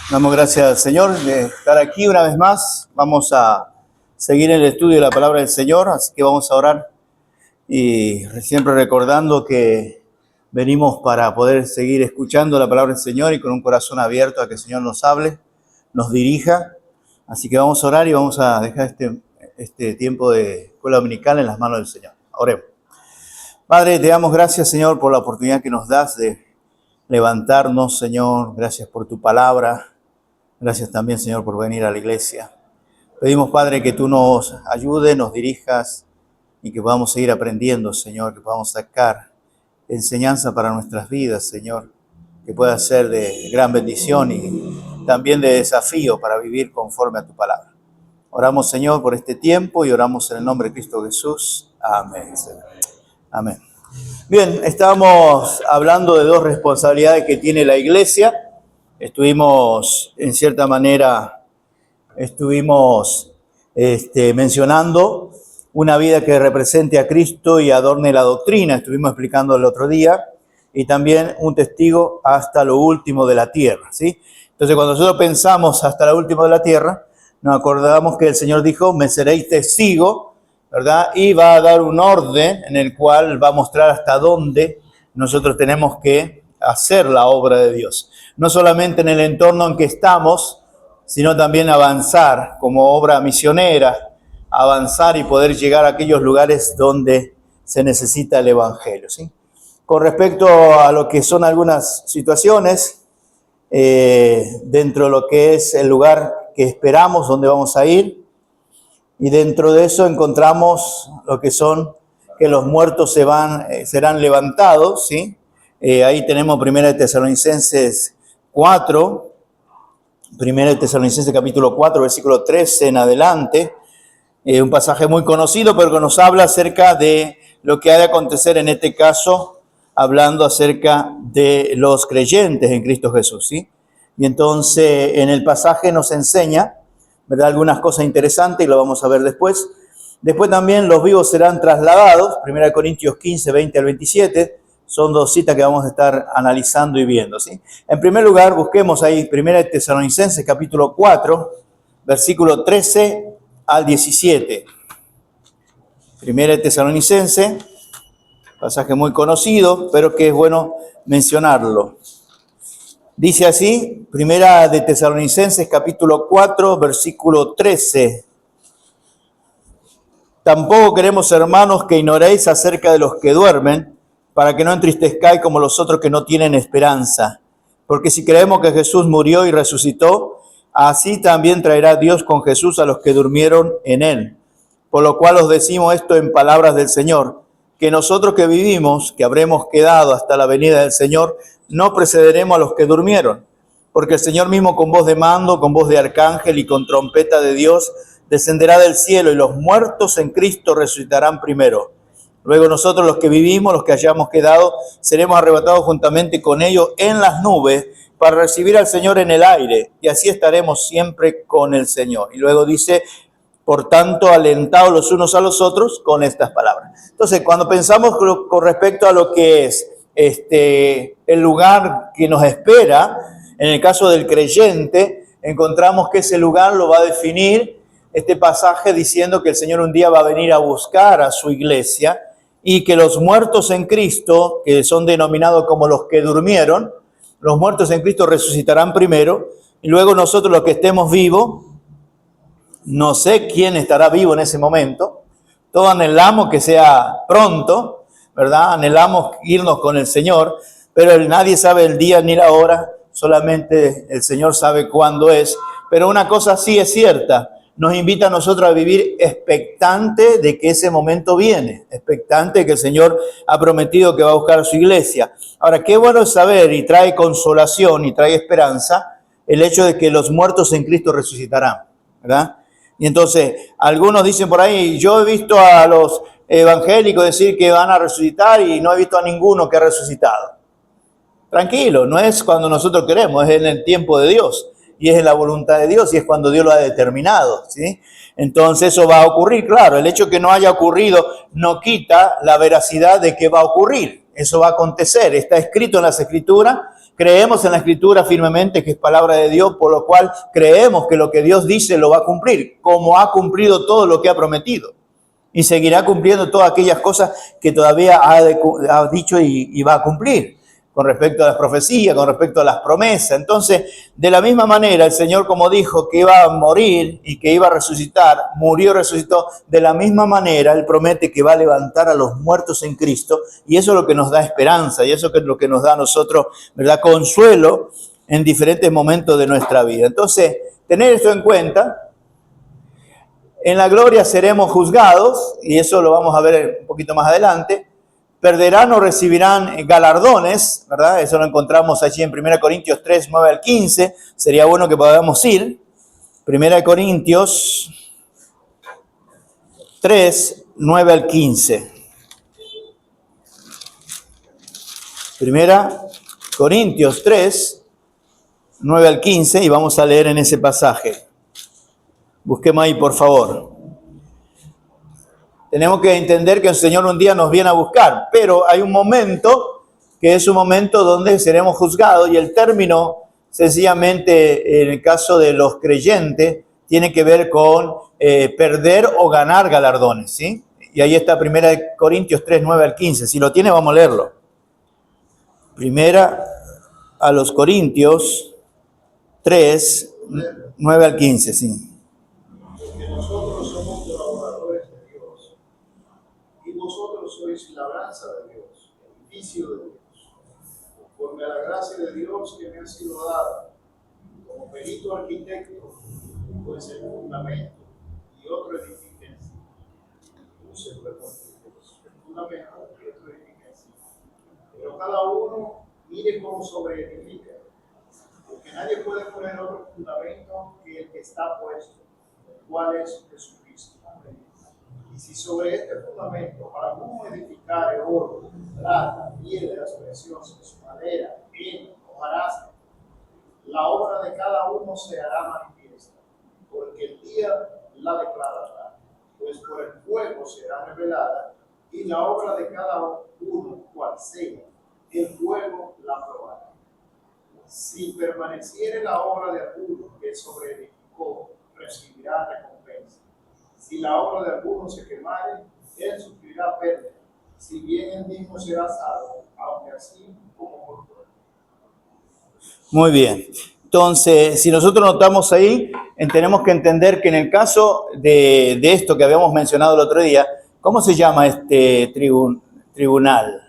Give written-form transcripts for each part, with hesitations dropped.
Damos gracias al Señor de estar aquí una vez más. Vamos a seguir el estudio de la palabra del Señor, así que vamos a orar y siempre recordando que venimos para poder seguir escuchando la palabra del Señor y con un corazón abierto a que el Señor nos hable, nos dirija. Así que vamos a orar y vamos a dejar este tiempo de escuela dominical en las manos del Señor. Oremos. Padre, te damos gracias, Señor, por la oportunidad que nos das de levantarnos, Señor. Gracias por tu palabra. Gracias también, Señor, por venir a la iglesia. Pedimos, Padre, que tú nos ayudes, nos dirijas y que podamos seguir aprendiendo, Señor, que podamos sacar enseñanza para nuestras vidas, Señor, que pueda ser de gran bendición y también de desafío para vivir conforme a tu palabra. Oramos, Señor, por este tiempo y oramos en el nombre de Cristo Jesús. Amén, Señor. Amén. Bien, estábamos hablando de dos responsabilidades que tiene la iglesia. Estuvimos, en cierta manera, mencionando una vida que represente a Cristo y adorne la doctrina. Estuvimos explicando el otro día. Y también un testigo hasta lo último de la tierra, ¿sí? Entonces, cuando nosotros pensamos hasta lo último de la tierra, nos acordamos que el Señor dijo, me seréis testigo, ¿verdad? Y va a dar un orden en el cual va a mostrar hasta dónde nosotros tenemos que hacer la obra de Dios. No solamente en el entorno en que estamos, sino también avanzar como obra misionera, avanzar y poder llegar a aquellos lugares donde se necesita el evangelio, ¿sí? Con respecto a lo que son algunas situaciones, dentro de lo que es el lugar que esperamos, donde vamos a ir, y dentro de eso encontramos lo que son que los muertos serán levantados, ¿sí? Ahí tenemos 1 Tesalonicenses 4, 1 Tesalonicenses capítulo 4, versículo 13 en adelante, un pasaje muy conocido, pero que nos habla acerca de lo que ha de acontecer en este caso, hablando acerca de los creyentes en Cristo Jesús, ¿sí? Y entonces en el pasaje nos enseña, ¿verdad?, algunas cosas interesantes y lo vamos a ver después. Después también los vivos serán trasladados, 1 Corintios 15, 20 al 27, son dos citas que vamos a estar analizando y viendo, ¿sí? En primer lugar, busquemos ahí 1 Tesalonicenses capítulo 4, versículo 13 al 17. 1 Tesalonicenses, pasaje muy conocido, pero que es bueno mencionarlo. Dice así, 1 Tesalonicenses capítulo 4, versículo 13. Tampoco queremos, hermanos, que ignoréis acerca de los que duermen, para que no entristezcáis como los otros que no tienen esperanza. Porque si creemos que Jesús murió y resucitó, así también traerá Dios con Jesús a los que durmieron en él. Por lo cual os decimos esto en palabras del Señor, que nosotros que vivimos, que habremos quedado hasta la venida del Señor, no precederemos a los que durmieron. Porque el Señor mismo con voz de mando, con voz de arcángel y con trompeta de Dios, descenderá del cielo y los muertos en Cristo resucitarán primero. Luego nosotros los que vivimos, los que hayamos quedado, seremos arrebatados juntamente con ellos en las nubes para recibir al Señor en el aire. Y así estaremos siempre con el Señor. Y luego dice, por tanto, alentados los unos a los otros con estas palabras. Entonces, cuando pensamos con respecto a lo que es el lugar que nos espera, en el caso del creyente, encontramos que ese lugar lo va a definir este pasaje diciendo que el Señor un día va a venir a buscar a su iglesia y que los muertos en Cristo, que son denominados como los que durmieron, los muertos en Cristo resucitarán primero y luego nosotros los que estemos vivos, no sé quién estará vivo en ese momento, todos anhelamos que sea pronto, ¿verdad? Anhelamos irnos con el Señor, pero nadie sabe el día ni la hora, solamente el Señor sabe cuándo es. Pero una cosa sí es cierta, nos invita a nosotros a vivir expectante de que ese momento viene, expectante de que el Señor ha prometido que va a buscar a su iglesia. Ahora, qué bueno es saber y trae consolación y trae esperanza el hecho de que los muertos en Cristo resucitarán, ¿verdad? Y entonces, algunos dicen por ahí, yo he visto a los evangélicos decir que van a resucitar y no he visto a ninguno que ha resucitado. Tranquilo, no es cuando nosotros queremos, es en el tiempo de Dios. Y es en la voluntad de Dios y es cuando Dios lo ha determinado, ¿sí? Entonces eso va a ocurrir, claro. El hecho de que no haya ocurrido no quita la veracidad de que va a ocurrir. Eso va a acontecer. Está escrito en las Escrituras Creemos en la Escritura firmemente que es palabra de Dios, por lo cual creemos que lo que Dios dice lo va a cumplir, como ha cumplido todo lo que ha prometido. Y seguirá cumpliendo todas aquellas cosas que todavía ha dicho y va a cumplir, con respecto a las profecías, con respecto a las promesas. Entonces, de la misma manera, el Señor, como dijo que iba a morir y que iba a resucitar, murió y resucitó, de la misma manera Él promete que va a levantar a los muertos en Cristo, y eso es lo que nos da esperanza, y eso es lo que nos da a nosotros, ¿verdad?, consuelo en diferentes momentos de nuestra vida. Entonces, tener esto en cuenta. En la gloria seremos juzgados, y eso lo vamos a ver un poquito más adelante. Perderán o recibirán galardones, ¿verdad? Eso lo encontramos allí en 1 Corintios 3, 9 al 15. Sería bueno que podamos ir. 1 Corintios 3, 9 al 15. 1 Corintios 3, 9 al 15, y vamos a leer en ese pasaje. Busquemos ahí, por favor. Tenemos que entender que el Señor un día nos viene a buscar, pero hay un momento que es un momento donde seremos juzgados, y el término, sencillamente, en el caso de los creyentes, tiene que ver con perder o ganar galardones, ¿sí? Y ahí está 1 Corintios 3, 9 al 15. Si lo tiene, vamos a leerlo. 1 a los Corintios 3, 9 al 15, sí. Porque nosotros somos colaboradores de Dios y vosotros sois labranza de Dios, edificio de Dios. Conforme a la gracia de Dios que me ha sido dada, como perito arquitecto, pues el fundamento y otro edifiquen. Use el fundamento y otro edifiquen. Pero cada uno mire cómo sobreedifica, porque nadie puede poner otro fundamento que el que está puesto, cuál es Jesucristo. Y si sobre este fundamento alguno edificare oro, plata, piedras preciosas, madera, heno, hojarasca, la obra de cada uno se hará manifiesta, porque el día la declarará, pues por el fuego será revelada, y la obra de cada uno, cual sea, el fuego la probará. Si permaneciere la obra de alguno que sobreedificó, recibirá recompensa. Si la obra de alguno se quemare, él sufrirá pérdida. Si bien él mismo será salvo, aunque así como por fuego. Muy bien. Entonces, si nosotros notamos ahí, tenemos que entender que en el caso de esto que habíamos mencionado el otro día, ¿cómo se llama este tribunal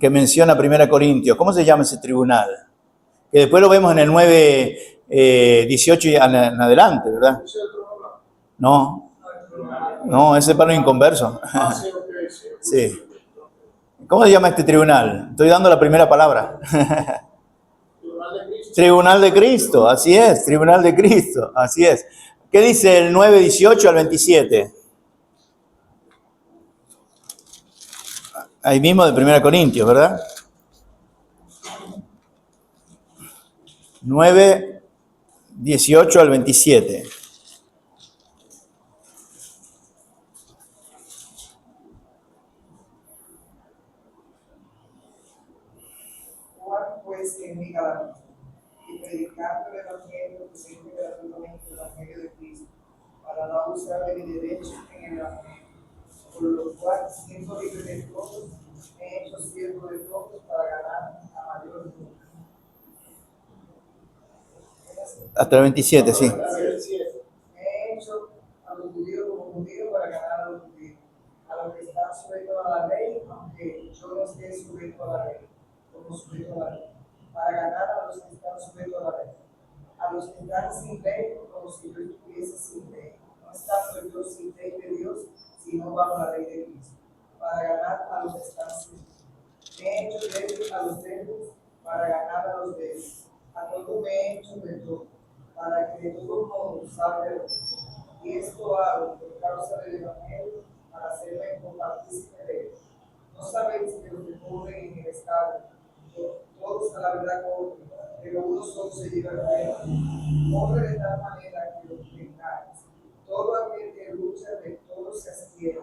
que menciona 1 Corintios? ¿Cómo se llama ese tribunal? Que después lo vemos en el 9, 18 y en adelante, ¿verdad? No, no, ese es para los inconversos. Sí. ¿Cómo se llama este tribunal? Estoy dando la primera palabra. Tribunal de Cristo, así es, Tribunal de Cristo, así es. ¿Qué dice el 9, 18 al 27? Ahí mismo de 1 Corintios, ¿verdad? 9, 18 al 27. Juan, pues, en mi galardón, y predicando el evangelio, presente gratuitamente el evangelio de Cristo, para no abusar de mi derecho en el evangelio, por lo cual, siendo libre de todos, me he hecho siervo de todos para ganar a mayor número. Hasta el 27, sí. Me he hecho a los judíos como judíos para ganar a los judíos, a los que están sujetos a la ley, aunque yo no esté sujeto a la ley, como sujeto a la ley, para ganar a los que están sujetos a la ley, a los que están sin ley, como si yo estuviese sin ley, no estando yo sin ley de Dios, sino bajo la ley de Cristo, para ganar a los que están sin ley. Me he hecho débil a los débiles, para ganar a los débiles. A todo me he hecho de todo, para que de todo modo salve el mundo. Y esto hago por causa del evangelio, para hacerme compartícipe de él. No sabéis que los que corren en el estado, todos a la verdad corren, pero uno solo se lleva el premio. Corre de tal manera que los tengáis. Todo aquel que lucha de todos se abstiene.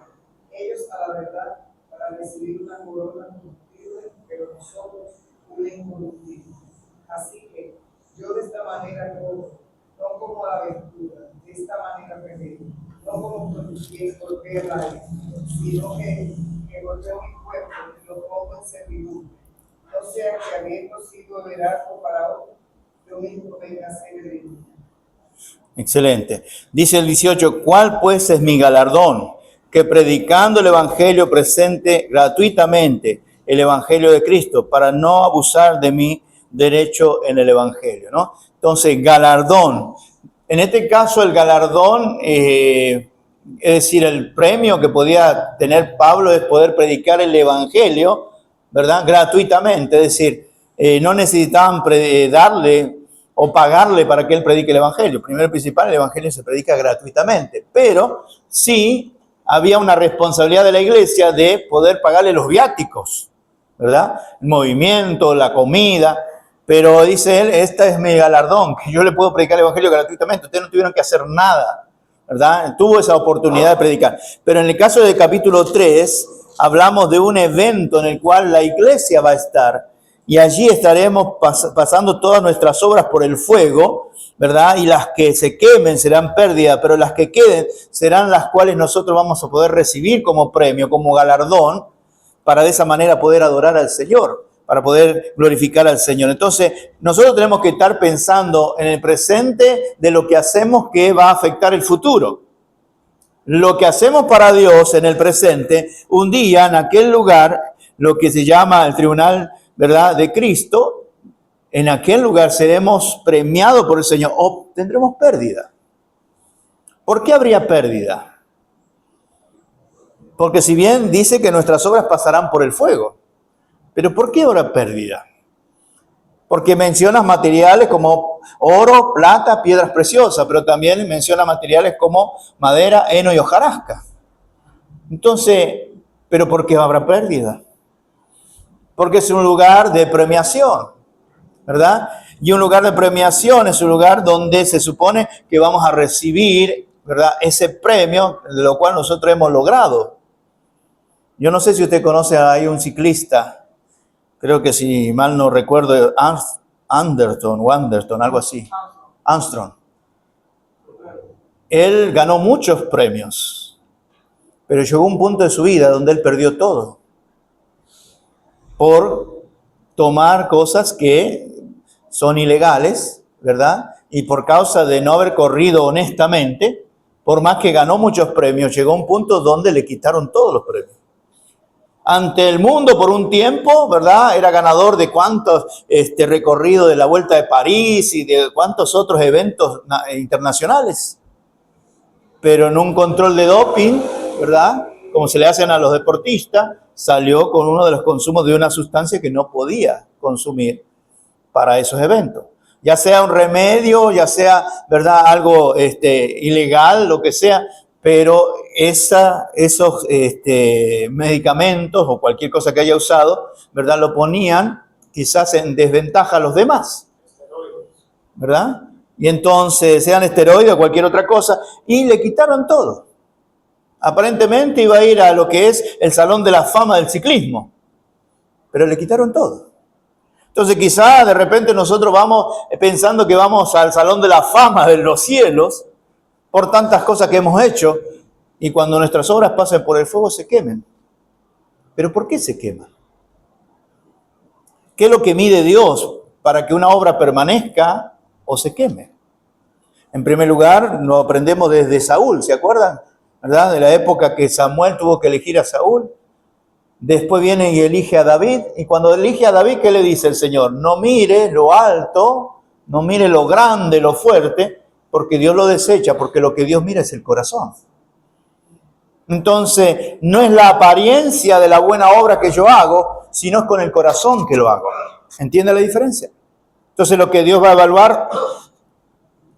Ellos a la verdad para recibir una corona corruptible, pero nosotros un incorruptible. Así que yo de esta manera corro, no como a la aventura, de esta manera peleo, no como con tus pies golpeo el aire, sino que golpeo mi cuerpo y lo pongo en servidumbre. No sea que habiendo sido veraz para otro, yo mismo venga a ser heredero. Excelente. Dice el 18, ¿cuál pues es mi galardón? Que predicando el Evangelio presente gratuitamente el Evangelio de Cristo para no abusar de mi derecho en el Evangelio, ¿no? Entonces, galardón. En este caso, el galardón, es decir, el premio que podía tener Pablo es poder predicar el Evangelio, ¿verdad? Gratuitamente, es decir, no necesitaban darle o pagarle para que él predique el Evangelio. Primero y principal, el Evangelio se predica gratuitamente, pero sí había una responsabilidad de la iglesia de poder pagarle los viáticos, ¿verdad? El movimiento, la comida, pero dice él, esta es mi galardón, que yo le puedo predicar el Evangelio gratuitamente, ustedes no tuvieron que hacer nada, ¿verdad? Tuvo esa oportunidad de predicar. Pero en el caso del capítulo 3, hablamos de un evento en el cual la iglesia va a estar, y allí estaremos pasando todas nuestras obras por el fuego, ¿verdad? Y las que se quemen serán pérdida, pero las que queden serán las cuales nosotros vamos a poder recibir como premio, como galardón, para de esa manera poder adorar al Señor, para poder glorificar al Señor. Entonces, nosotros tenemos que estar pensando en el presente de lo que hacemos que va a afectar el futuro. Lo que hacemos para Dios en el presente, un día en aquel lugar, lo que se llama el tribunal, ¿verdad?, de Cristo, en aquel lugar seremos premiados por el Señor o tendremos pérdida. ¿Por qué habría pérdida? Porque si bien dice que nuestras obras pasarán por el fuego, pero ¿por qué habrá pérdida? Porque menciona materiales como oro, plata, piedras preciosas, pero también menciona materiales como madera, heno y hojarasca. Entonces, ¿pero por qué habrá pérdida? Porque es un lugar de premiación, ¿verdad? Y un lugar de premiación es un lugar donde se supone que vamos a recibir, ¿verdad?, ese premio de lo cual nosotros hemos logrado. Yo no sé si usted conoce, hay un ciclista, creo que si mal no recuerdo, Anderson, algo así, Armstrong. Él ganó muchos premios, pero llegó un punto de su vida donde él perdió todo por tomar cosas que son ilegales, ¿verdad? Y por causa de no haber corrido honestamente, por más que ganó muchos premios, llegó a un punto donde le quitaron todos los premios. Ante el mundo por un tiempo, ¿verdad? Era ganador de cuántos recorridos de la Vuelta de París y de cuántos otros eventos internacionales. Pero en un control de doping, ¿verdad?, como se le hacen a los deportistas, salió con uno de los consumos de una sustancia que no podía consumir para esos eventos. Ya sea un remedio, ya sea, ¿verdad?, algo ilegal, lo que sea, pero esos medicamentos o cualquier cosa que haya usado, ¿verdad?, lo ponían quizás en desventaja a los demás, ¿verdad? Y entonces, sean esteroides o cualquier otra cosa, y le quitaron todo. Aparentemente iba a ir a lo que es el Salón de la Fama del ciclismo, pero le quitaron todo. Entonces quizá de repente nosotros vamos pensando que vamos al Salón de la Fama de los cielos por tantas cosas que hemos hecho, y cuando nuestras obras pasen por el fuego se quemen. ¿Pero por qué se queman? ¿Qué es lo que mide Dios para que una obra permanezca o se queme? En primer lugar, lo aprendemos desde Saúl, ¿se acuerdan?, ¿verdad?, de la época que Samuel tuvo que elegir a Saúl. Después viene y elige a David, y cuando elige a David, ¿qué le dice el Señor? No mire lo alto, no mire lo grande, lo fuerte, porque Dios lo desecha, porque lo que Dios mira es el corazón. Entonces, no es la apariencia de la buena obra que yo hago, sino es con el corazón que lo hago. ¿Entiende la diferencia? Entonces, lo que Dios va a evaluar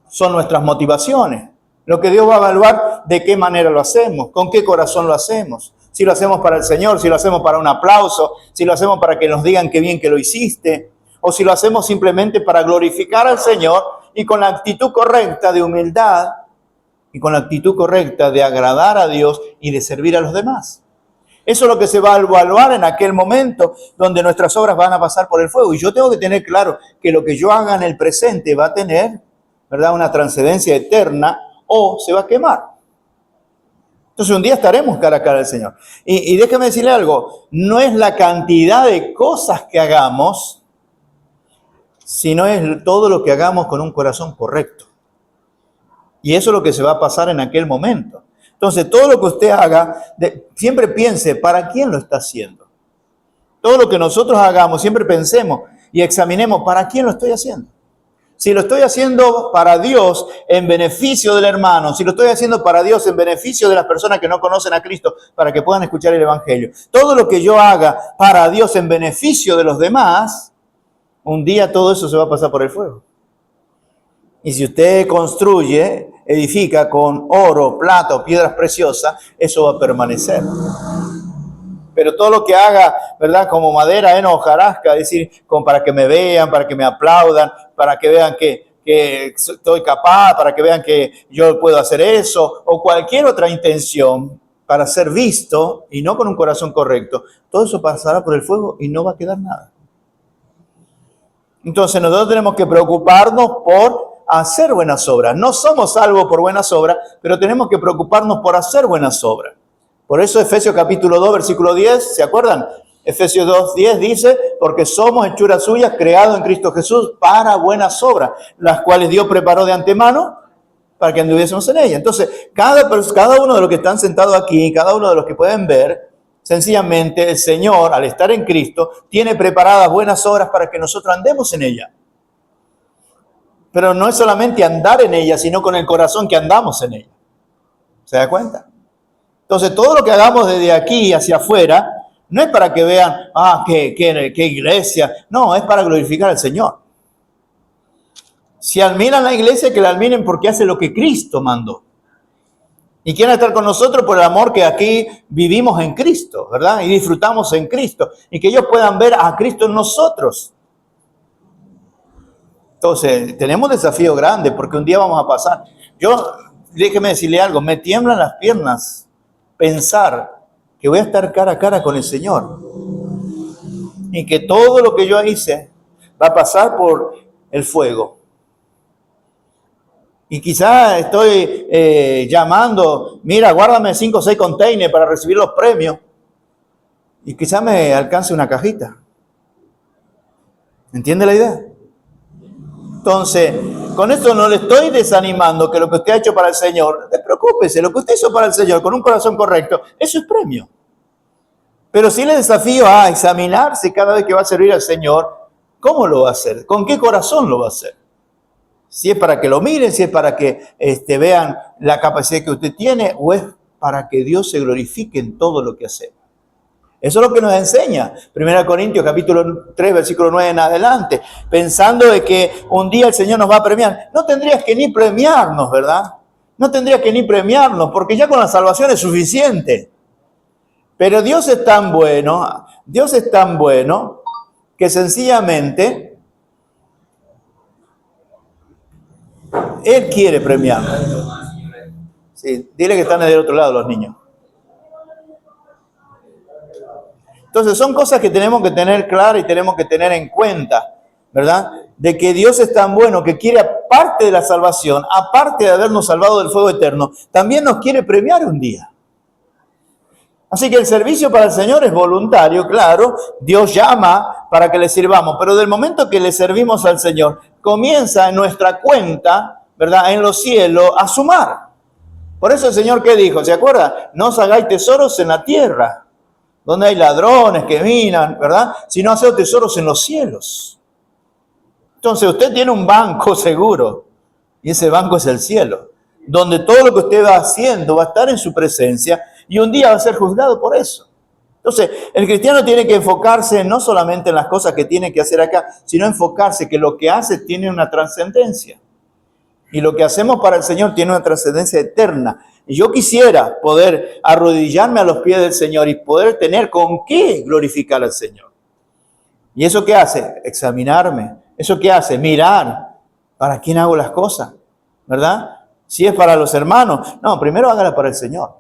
son nuestras motivaciones. Lo que Dios va a evaluar, de qué manera lo hacemos, con qué corazón lo hacemos. Si lo hacemos para el Señor, si lo hacemos para un aplauso, si lo hacemos para que nos digan qué bien que lo hiciste, o si lo hacemos simplemente para glorificar al Señor y con la actitud correcta de humildad y con la actitud correcta de agradar a Dios y de servir a los demás. Eso es lo que se va a evaluar en aquel momento donde nuestras obras van a pasar por el fuego. Y yo tengo que tener claro que lo que yo haga en el presente va a tener, ¿verdad?, una trascendencia eterna o se va a quemar. Entonces un día estaremos cara a cara al Señor. Y déjeme decirle algo, no es la cantidad de cosas que hagamos, sino es todo lo que hagamos con un corazón correcto. Y eso es lo que se va a pasar en aquel momento. Entonces, todo lo que usted haga, siempre piense, ¿para quién lo está haciendo? Todo lo que nosotros hagamos, siempre pensemos y examinemos, ¿para quién lo estoy haciendo? Si lo estoy haciendo para Dios en beneficio del hermano, si lo estoy haciendo para Dios en beneficio de las personas que no conocen a Cristo, para que puedan escuchar el Evangelio. Todo lo que yo haga para Dios en beneficio de los demás, un día todo eso se va a pasar por el fuego. Y si usted construye, edifica con oro, plata o piedras preciosas, eso va a permanecer. Pero todo lo que haga, ¿verdad?, como madera, heno, hojarasca, es decir, para que me vean, para que me aplaudan, para que vean que estoy capaz, para que vean que yo puedo hacer eso, o cualquier otra intención para ser visto y no con un corazón correcto, todo eso pasará por el fuego y no va a quedar nada. Entonces nosotros tenemos que preocuparnos por hacer buenas obras. No somos salvos por buenas obras, pero tenemos que preocuparnos por hacer buenas obras. Por eso Efesios capítulo 2, versículo 10, ¿se acuerdan? Efesios 2, 10 dice, porque somos hechuras suyas, creados en Cristo Jesús para buenas obras, las cuales Dios preparó de antemano para que anduviésemos en ellas. Entonces, cada uno de los que están sentados aquí, cada uno de los que pueden ver, sencillamente el Señor, al estar en Cristo, tiene preparadas buenas obras para que nosotros andemos en ellas. Pero no es solamente andar en ella, sino con el corazón que andamos en ella. ¿Se da cuenta? Entonces, todo lo que hagamos desde aquí hacia afuera, no es para que vean, qué iglesia. No, es para glorificar al Señor. Si admiran la iglesia, que la admiren porque hace lo que Cristo mandó. Y quieren estar con nosotros por el amor que aquí vivimos en Cristo, ¿verdad? Y disfrutamos en Cristo. Y que ellos puedan ver a Cristo en nosotros. Entonces, tenemos un desafío grande porque un día vamos a pasar. Déjeme decirle algo, me tiemblan las piernas pensar que voy a estar cara a cara con el Señor. Y que todo lo que yo hice va a pasar por el fuego. Y quizás estoy llamando, mira, guárdame 5 o 6 containers para recibir los premios. Y quizás me alcance una cajita. ¿Entiende la idea? Entonces, con esto no le estoy desanimando que lo que usted ha hecho para el Señor, despreocúpese, lo que usted hizo para el Señor con un corazón correcto, eso es premio. Pero sí le desafío a examinarse cada vez que va a servir al Señor, ¿cómo lo va a hacer? ¿Con qué corazón lo va a hacer? Si es para que lo miren, si es para que vean la capacidad que usted tiene, o es para que Dios se glorifique en todo lo que hacemos. Eso es lo que nos enseña 1 Corintios capítulo 3, versículo 9 en adelante. Pensando de que un día el Señor nos va a premiar. No tendrías que ni premiarnos, ¿verdad? No tendrías que ni premiarnos, porque ya con la salvación es suficiente. Pero Dios es tan bueno que sencillamente Él quiere premiarnos. Sí, dile que están del otro lado los niños. Entonces son cosas que tenemos que tener claras y tenemos que tener en cuenta, ¿verdad? De que Dios es tan bueno que quiere, aparte de la salvación, aparte de habernos salvado del fuego eterno, también nos quiere premiar un día. Así que el servicio para el Señor es voluntario, claro, Dios llama para que le sirvamos, pero del momento que le servimos al Señor, comienza en nuestra cuenta, ¿verdad?, en los cielos, a sumar. Por eso el Señor, ¿qué dijo? ¿Se acuerda? No os hagáis tesoros en la tierra, donde hay ladrones que minan, ¿verdad? Sino haced tesoros en los cielos. Entonces usted tiene un banco seguro, y ese banco es el cielo, donde todo lo que usted va haciendo va a estar en su presencia, y un día va a ser juzgado por eso. Entonces, el cristiano tiene que enfocarse no solamente en las cosas que tiene que hacer acá, sino enfocarse que lo que hace tiene una trascendencia. Y lo que hacemos para el Señor tiene una trascendencia eterna. Y yo quisiera poder arrodillarme a los pies del Señor y poder tener con qué glorificar al Señor. ¿Y eso qué hace? Examinarme. ¿Eso qué hace? Mirar para quién hago las cosas, ¿verdad? Si es para los hermanos, no, primero hágala para el Señor.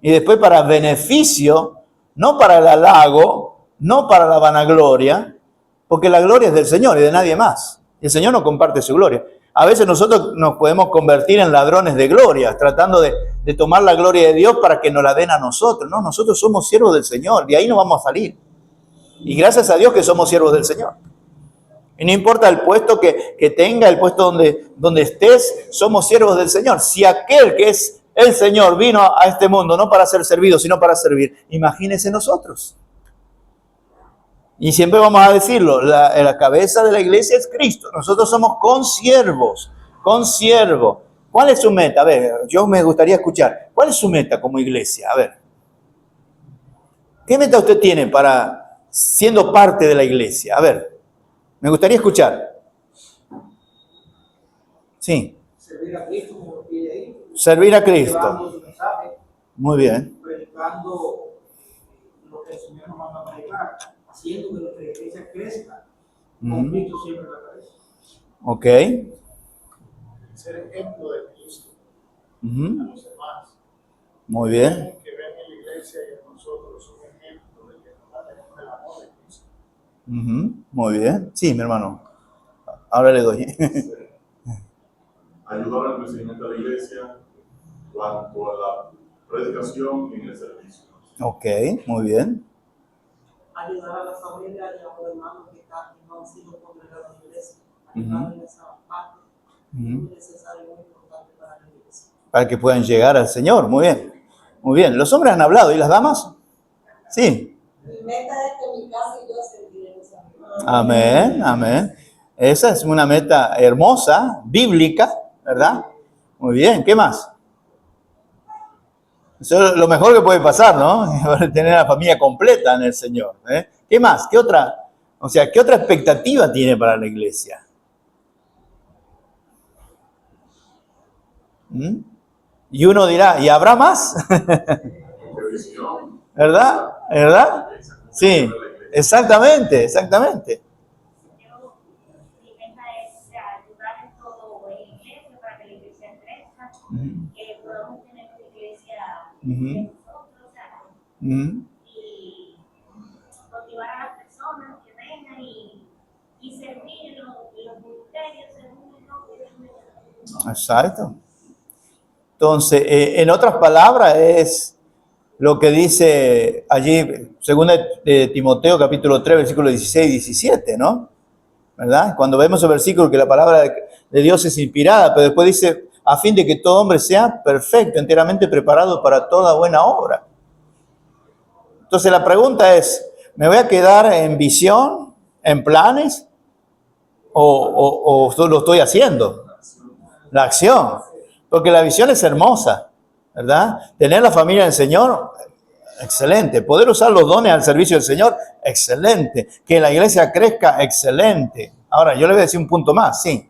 y después para beneficio, no para el halago, no para la vanagloria, porque la gloria es del Señor y de nadie más. El Señor no comparte su gloria. A veces nosotros nos podemos convertir en ladrones de gloria, tratando de tomar la gloria de Dios para que nos la den a nosotros. No, nosotros somos siervos del Señor, de ahí no vamos a salir. Y gracias a Dios que somos siervos del Señor. Y no importa el puesto que tenga, el puesto donde estés, somos siervos del Señor. Si aquel que es el Señor vino a este mundo no para ser servido, sino para servir, imagínense nosotros. Y siempre vamos a decirlo, la cabeza de la iglesia es Cristo. Nosotros somos consiervos. ¿Cuál es su meta? A ver, yo me gustaría escuchar. ¿Cuál es su meta como iglesia? A ver. ¿Qué meta usted tiene para siendo parte de la iglesia? A ver, me gustaría escuchar. Sí. Servir a Cristo, como pide ahí. Servir a Cristo. Llevando su mensaje, Muy bien. predicando lo que el Señor nos manda a predicar, haciendo que nuestra iglesia crezca, con Cristo siempre en la cabeza. Ok. Ser ejemplo de Cristo a los demás. Muy bien. Que ven en la iglesia y en nosotros un ejemplo de que nos tenemos el amor de Cristo. Muy bien. Sí, mi hermano. Ahora le doy. Ayudar al crecimiento de la iglesia cuanto a la predicación y en el servicio. Ok, muy bien. Ayudar a la familia y a los hermanos que no han sido congregados en la iglesia. Ayudar en esa parte. Muy necesario y muy importante para la iglesia. Para que puedan llegar al Señor. Muy bien. Muy bien. ¿Los hombres han hablado? ¿Y las damas? Sí. Mi meta es que mi casa y yo serviré en esa vida. Amén, amén. Esa es una meta hermosa, bíblica, ¿verdad? Muy bien. ¿Qué más? Eso es lo mejor que puede pasar, ¿no? Tener a la familia completa en el Señor. ¿Qué más? ¿Qué otra? O sea, ¿qué otra expectativa tiene para la iglesia? Y uno dirá, ¿y habrá más? ¿Verdad? ¿Verdad? Sí, exactamente. Mi meta es ayudar en todo en la iglesia para que la iglesia crezca, que podamos tener una iglesia de nosotros, y motivar a las personas que vengan y servir en los ministerios según el nombre de Dios. Exacto. Entonces, en otras palabras, es lo que dice allí, según Timoteo capítulo 3, versículos 16 y 17, ¿no? ¿Verdad? Cuando vemos el versículo que la palabra de Dios es inspirada, pero después dice, a fin de que todo hombre sea perfecto, enteramente preparado para toda buena obra. Entonces la pregunta es, ¿me voy a quedar en visión, en planes, o lo estoy haciendo? La acción. Porque la visión es hermosa, ¿verdad? Tener la familia del Señor, excelente. Poder usar los dones al servicio del Señor, excelente. Que la iglesia crezca, excelente. Ahora, yo le voy a decir un punto más, sí.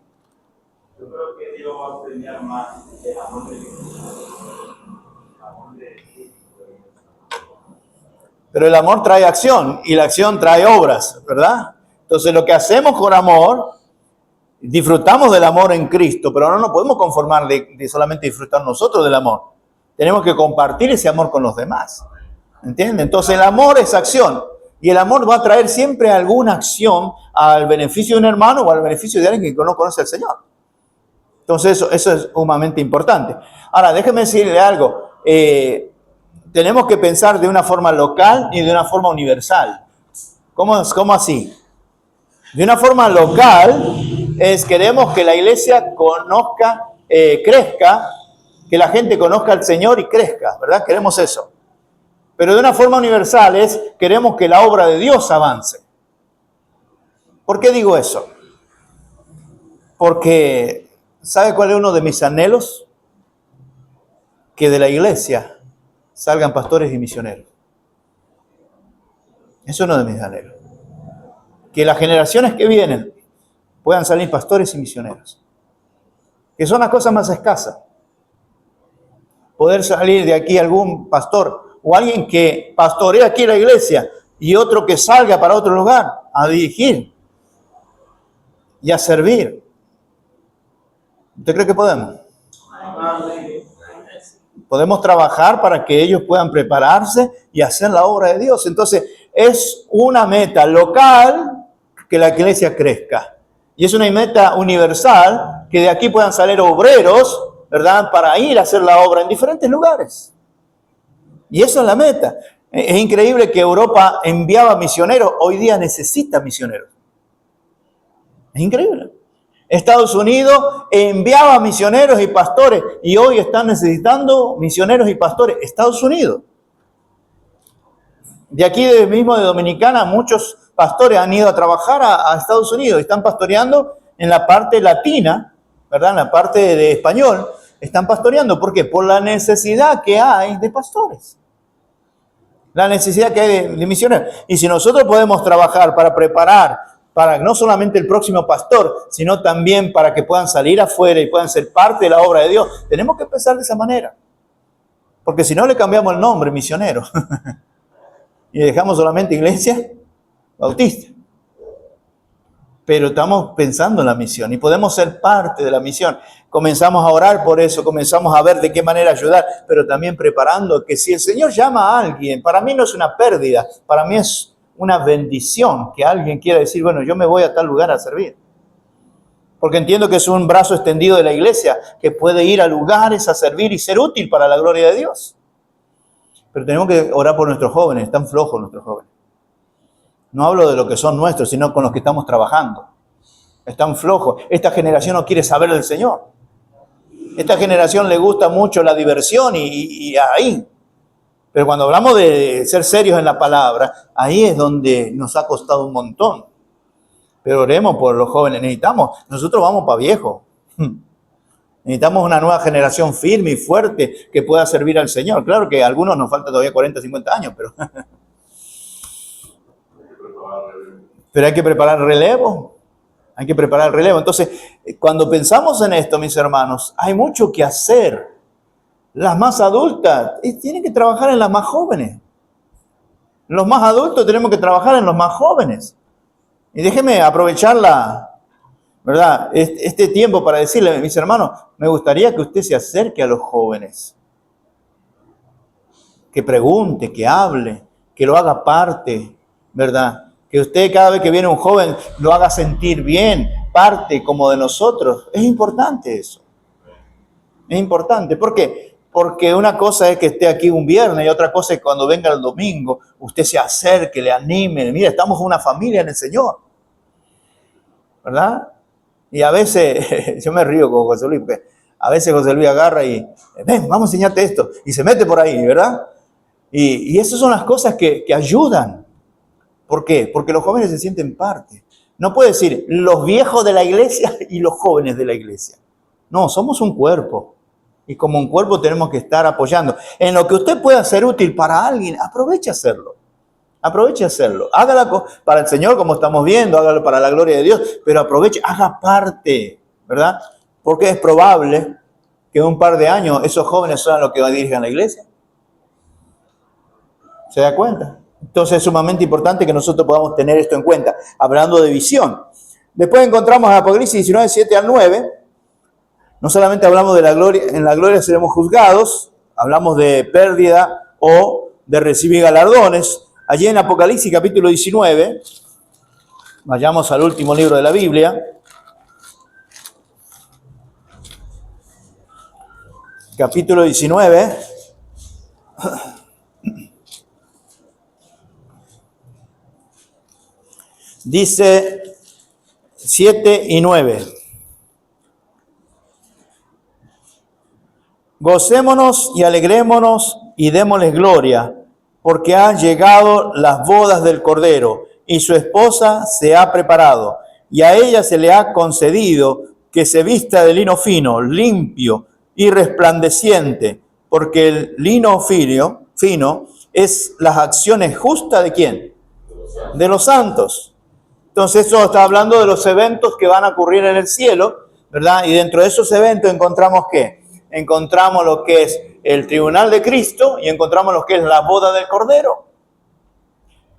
Yo creo que Dios va a premiar más el amor de Dios. Pero el amor trae acción y la acción trae obras, ¿verdad? Entonces, lo que hacemos con amor, disfrutamos del amor en Cristo, pero no nos podemos conformar de solamente disfrutar nosotros del amor. Tenemos que compartir ese amor con los demás. ¿Entienden? Entonces el amor es acción. Y el amor va a traer siempre alguna acción al beneficio de un hermano o al beneficio de alguien que no conoce al Señor. Entonces eso es sumamente importante. Ahora, déjeme decirle algo. Tenemos que pensar de una forma local y de una forma universal. ¿Cómo así? De una forma local queremos que la iglesia conozca, crezca, que la gente conozca al Señor y crezca, ¿verdad? Queremos eso. Pero de una forma universal queremos que la obra de Dios avance. ¿Por qué digo eso? Porque, ¿sabe cuál es uno de mis anhelos? Que de la iglesia salgan pastores y misioneros. Es uno de mis anhelos. Que las generaciones que vienen puedan salir pastores y misioneros. Que son las cosas más escasas. Poder salir de aquí algún pastor o alguien que pastoree aquí la iglesia y otro que salga para otro lugar a dirigir y a servir. ¿Usted cree que podemos? Podemos trabajar para que ellos puedan prepararse y hacer la obra de Dios. Entonces, es una meta local que la iglesia crezca. Y es una meta universal que de aquí puedan salir obreros, ¿verdad?, para ir a hacer la obra en diferentes lugares. Y esa es la meta. Es increíble que Europa enviaba misioneros, hoy día necesita misioneros. Es increíble. Estados Unidos enviaba misioneros y pastores y hoy están necesitando misioneros y pastores. Estados Unidos. De aquí mismo de Dominicana, muchos pastores han ido a trabajar a Estados Unidos. Están pastoreando en la parte latina, ¿verdad? En la parte de español. Están pastoreando. ¿Por qué? Por la necesidad que hay de pastores. La necesidad que hay de misioneros. Y si nosotros podemos trabajar para preparar para no solamente el próximo pastor, sino también para que puedan salir afuera y puedan ser parte de la obra de Dios, tenemos que pensar de esa manera. Porque si no, le cambiamos el nombre, misionero. Y dejamos solamente iglesia bautista. Pero estamos pensando en la misión y podemos ser parte de la misión. Comenzamos a orar por eso, comenzamos a ver de qué manera ayudar, pero también preparando que si el Señor llama a alguien, para mí no es una pérdida, para mí es una bendición que alguien quiera decir, bueno, yo me voy a tal lugar a servir. Porque entiendo que es un brazo extendido de la iglesia que puede ir a lugares a servir y ser útil para la gloria de Dios. Pero tenemos que orar por nuestros jóvenes, están flojos nuestros jóvenes. No hablo de lo que son nuestros, sino con los que estamos trabajando. Están flojos. Esta generación no quiere saber del Señor. Esta generación le gusta mucho la diversión y ahí. Pero cuando hablamos de ser serios en la palabra, ahí es donde nos ha costado un montón. Pero oremos por los jóvenes. Nosotros vamos para viejo. Necesitamos una nueva generación firme y fuerte que pueda servir al Señor. Claro que a algunos nos falta todavía 40, 50 años, pero hay que preparar relevo. Hay que preparar el relevo. Entonces, cuando pensamos en esto, mis hermanos, hay mucho que hacer. Las más adultas tienen que trabajar en las más jóvenes. Los más adultos tenemos que trabajar en los más jóvenes. Y déjeme aprovechar ¿verdad?, este tiempo para decirle, mis hermanos, me gustaría que usted se acerque a los jóvenes. Que pregunte, que hable, que lo haga parte, ¿verdad? Que usted cada vez que viene un joven lo haga sentir bien, parte como de nosotros. Es importante eso. Es importante. ¿Por qué? Porque una cosa es que esté aquí un viernes y otra cosa es que cuando venga el domingo usted se acerque, le anime. Mira, estamos una familia en el Señor. ¿Verdad? Y a veces, yo me río con José Luis, porque a veces José Luis agarra y, ven, vamos a enseñarte esto. Y se mete por ahí, ¿verdad? Y esas son las cosas que ayudan. ¿Por qué? Porque los jóvenes se sienten parte. No puede decir los viejos de la iglesia y los jóvenes de la iglesia. No, somos un cuerpo. Y como un cuerpo tenemos que estar apoyando. En lo que usted pueda ser útil para alguien, aproveche a hacerlo. Aproveche a hacerlo. Hágalo para el Señor, como estamos viendo, hágalo para la gloria de Dios, pero aproveche, haga parte, ¿verdad? Porque es probable que en un par de años esos jóvenes sean los que dirijan la iglesia. ¿Se da cuenta? Entonces es sumamente importante que nosotros podamos tener esto en cuenta, hablando de visión. Después encontramos en Apocalipsis 19, 7 al 9. No solamente hablamos de la gloria, en la gloria seremos juzgados, hablamos de pérdida o de recibir galardones. Allí en Apocalipsis capítulo 19, vayamos al último libro de la Biblia. Capítulo 19. Dice 7 y 9. Gocémonos y alegrémonos y démosles gloria, porque han llegado las bodas del Cordero, y su esposa se ha preparado, y a ella se le ha concedido que se vista de lino fino, limpio y resplandeciente, porque el lino fino es las acciones justas ¿de quién? De los santos. Entonces eso está hablando de los eventos que van a ocurrir en el cielo, ¿verdad? Y dentro de esos eventos encontramos ¿qué? Encontramos lo que es el tribunal de Cristo y encontramos lo que es la boda del Cordero.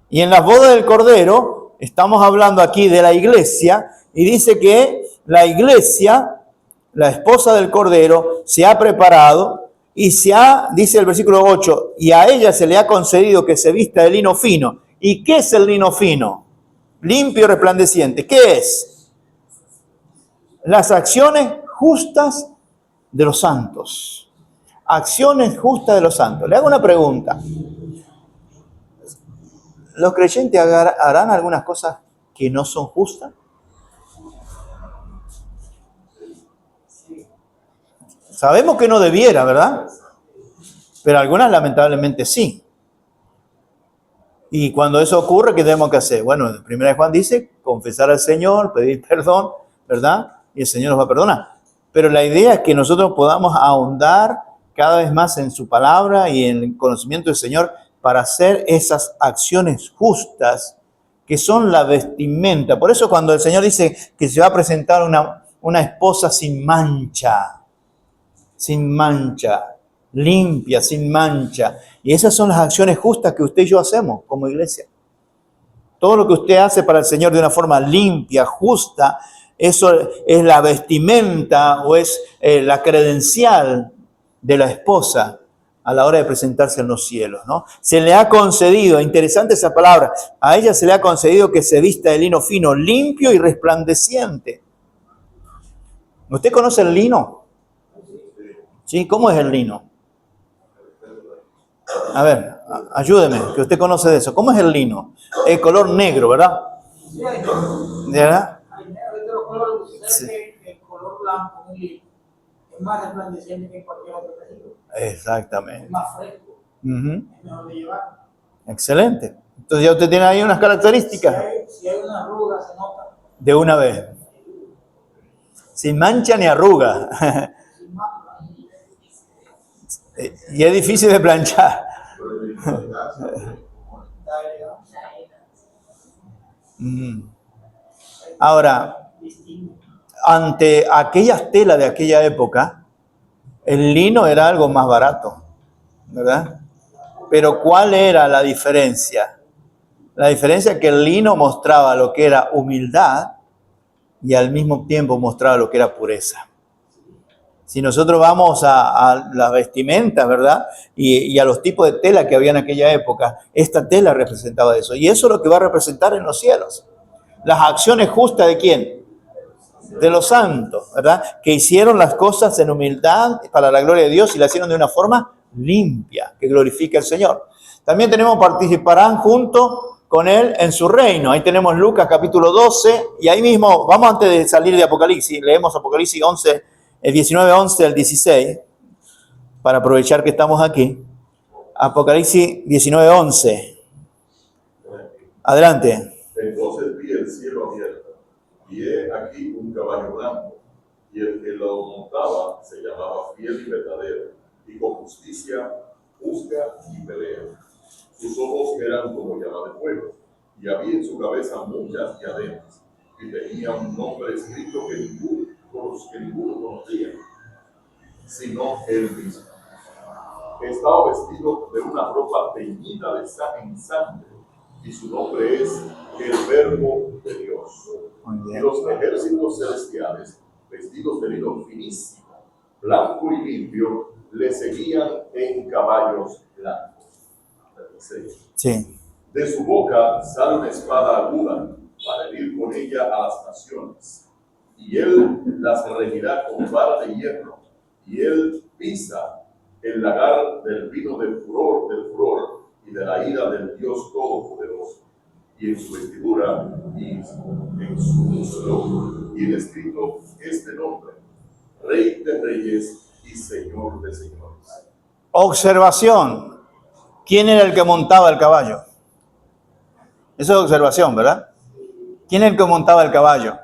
Y en la boda del Cordero estamos hablando aquí de la iglesia y dice que la iglesia, la esposa del Cordero, se ha preparado Y dice el versículo 8, y a ella se le ha concedido que se vista de lino fino. ¿Y qué es el lino fino? Limpio y resplandeciente. ¿Qué es? Las acciones justas de los santos. Acciones justas de los santos. Le hago una pregunta. ¿Los creyentes harán algunas cosas que no son justas? Sabemos que no debiera, ¿verdad? Pero algunas lamentablemente sí. Y cuando eso ocurre, ¿qué tenemos que hacer? Bueno, en 1 Juan dice, confesar al Señor, pedir perdón, ¿verdad? Y el Señor nos va a perdonar. Pero la idea es que nosotros podamos ahondar cada vez más en su palabra y en el conocimiento del Señor para hacer esas acciones justas que son la vestimenta. Por eso cuando el Señor dice que se va a presentar una esposa sin mancha, limpia, sin mancha. Y esas son las acciones justas que usted y yo hacemos como iglesia. Todo lo que usted hace para el Señor de una forma limpia, justa, eso es la vestimenta o es la credencial de la esposa a la hora de presentarse en los cielos, ¿no? Se le ha concedido, interesante esa palabra, a ella se le ha concedido que se vista de lino fino, limpio y resplandeciente. ¿Usted conoce el lino? ¿Sí? ¿Cómo es el lino? A ver, ayúdeme, que usted conoce de eso. ¿Cómo es el lino? Es color negro, ¿verdad? ¿Verdad? Hay negro de los colores, que el color blanco del lino es más resplandeciente que cualquier otro tejido. Exactamente. Es más fresco, es mejor de llevar. Excelente. Entonces ya usted tiene ahí unas características. Si hay una arruga, se nota. De una vez. Sin mancha ni arruga. Y es difícil de planchar. Ahora, ante aquellas telas de aquella época, el lino era algo más barato, ¿verdad? Pero ¿cuál era la diferencia? La diferencia es que el lino mostraba lo que era humildad y al mismo tiempo mostraba lo que era pureza. Si nosotros vamos a las vestimentas, ¿verdad? Y a los tipos de tela que había en aquella época, esta tela representaba eso. Y eso es lo que va a representar en los cielos. Las acciones justas ¿de quién? De los santos, ¿verdad? Que hicieron las cosas en humildad para la gloria de Dios y la hicieron de una forma limpia, que glorifica al Señor. También tenemos, participarán junto con Él en su reino. Ahí tenemos Lucas capítulo 12 y ahí mismo, vamos antes de salir de Apocalipsis, leemos Apocalipsis 11, el 19, 11 al 16, para aprovechar que estamos aquí. Apocalipsis 19, 11. Adelante. Entonces vi el cielo abierto, y he aquí un caballo blanco, y el que lo montaba se llamaba Fiel y Verdadero, y con justicia juzga y pelea. Sus ojos eran como llama de fuego, y había en su cabeza muchas diademas, y tenía un nombre escrito que ninguno conocía, sino él mismo. Estaba vestido de una ropa teñida en sangre, y su nombre es el Verbo de Dios. Y los ejércitos celestiales, vestidos de lino finísimo, blanco y limpio, le seguían en caballos blancos. Sí. De su boca sale una espada aguda para herir con ella a las naciones. Y él las regirá con vara de hierro, y él pisa el lagar del vino del furor y de la ira del Dios Todopoderoso. Y en su vestidura y en su muslo tiene escrito este nombre: Rey de Reyes y Señor de Señores. Observación. ¿Quién era el que montaba el caballo? Eso es observación, ¿verdad? ¿Quién es el que montaba el caballo?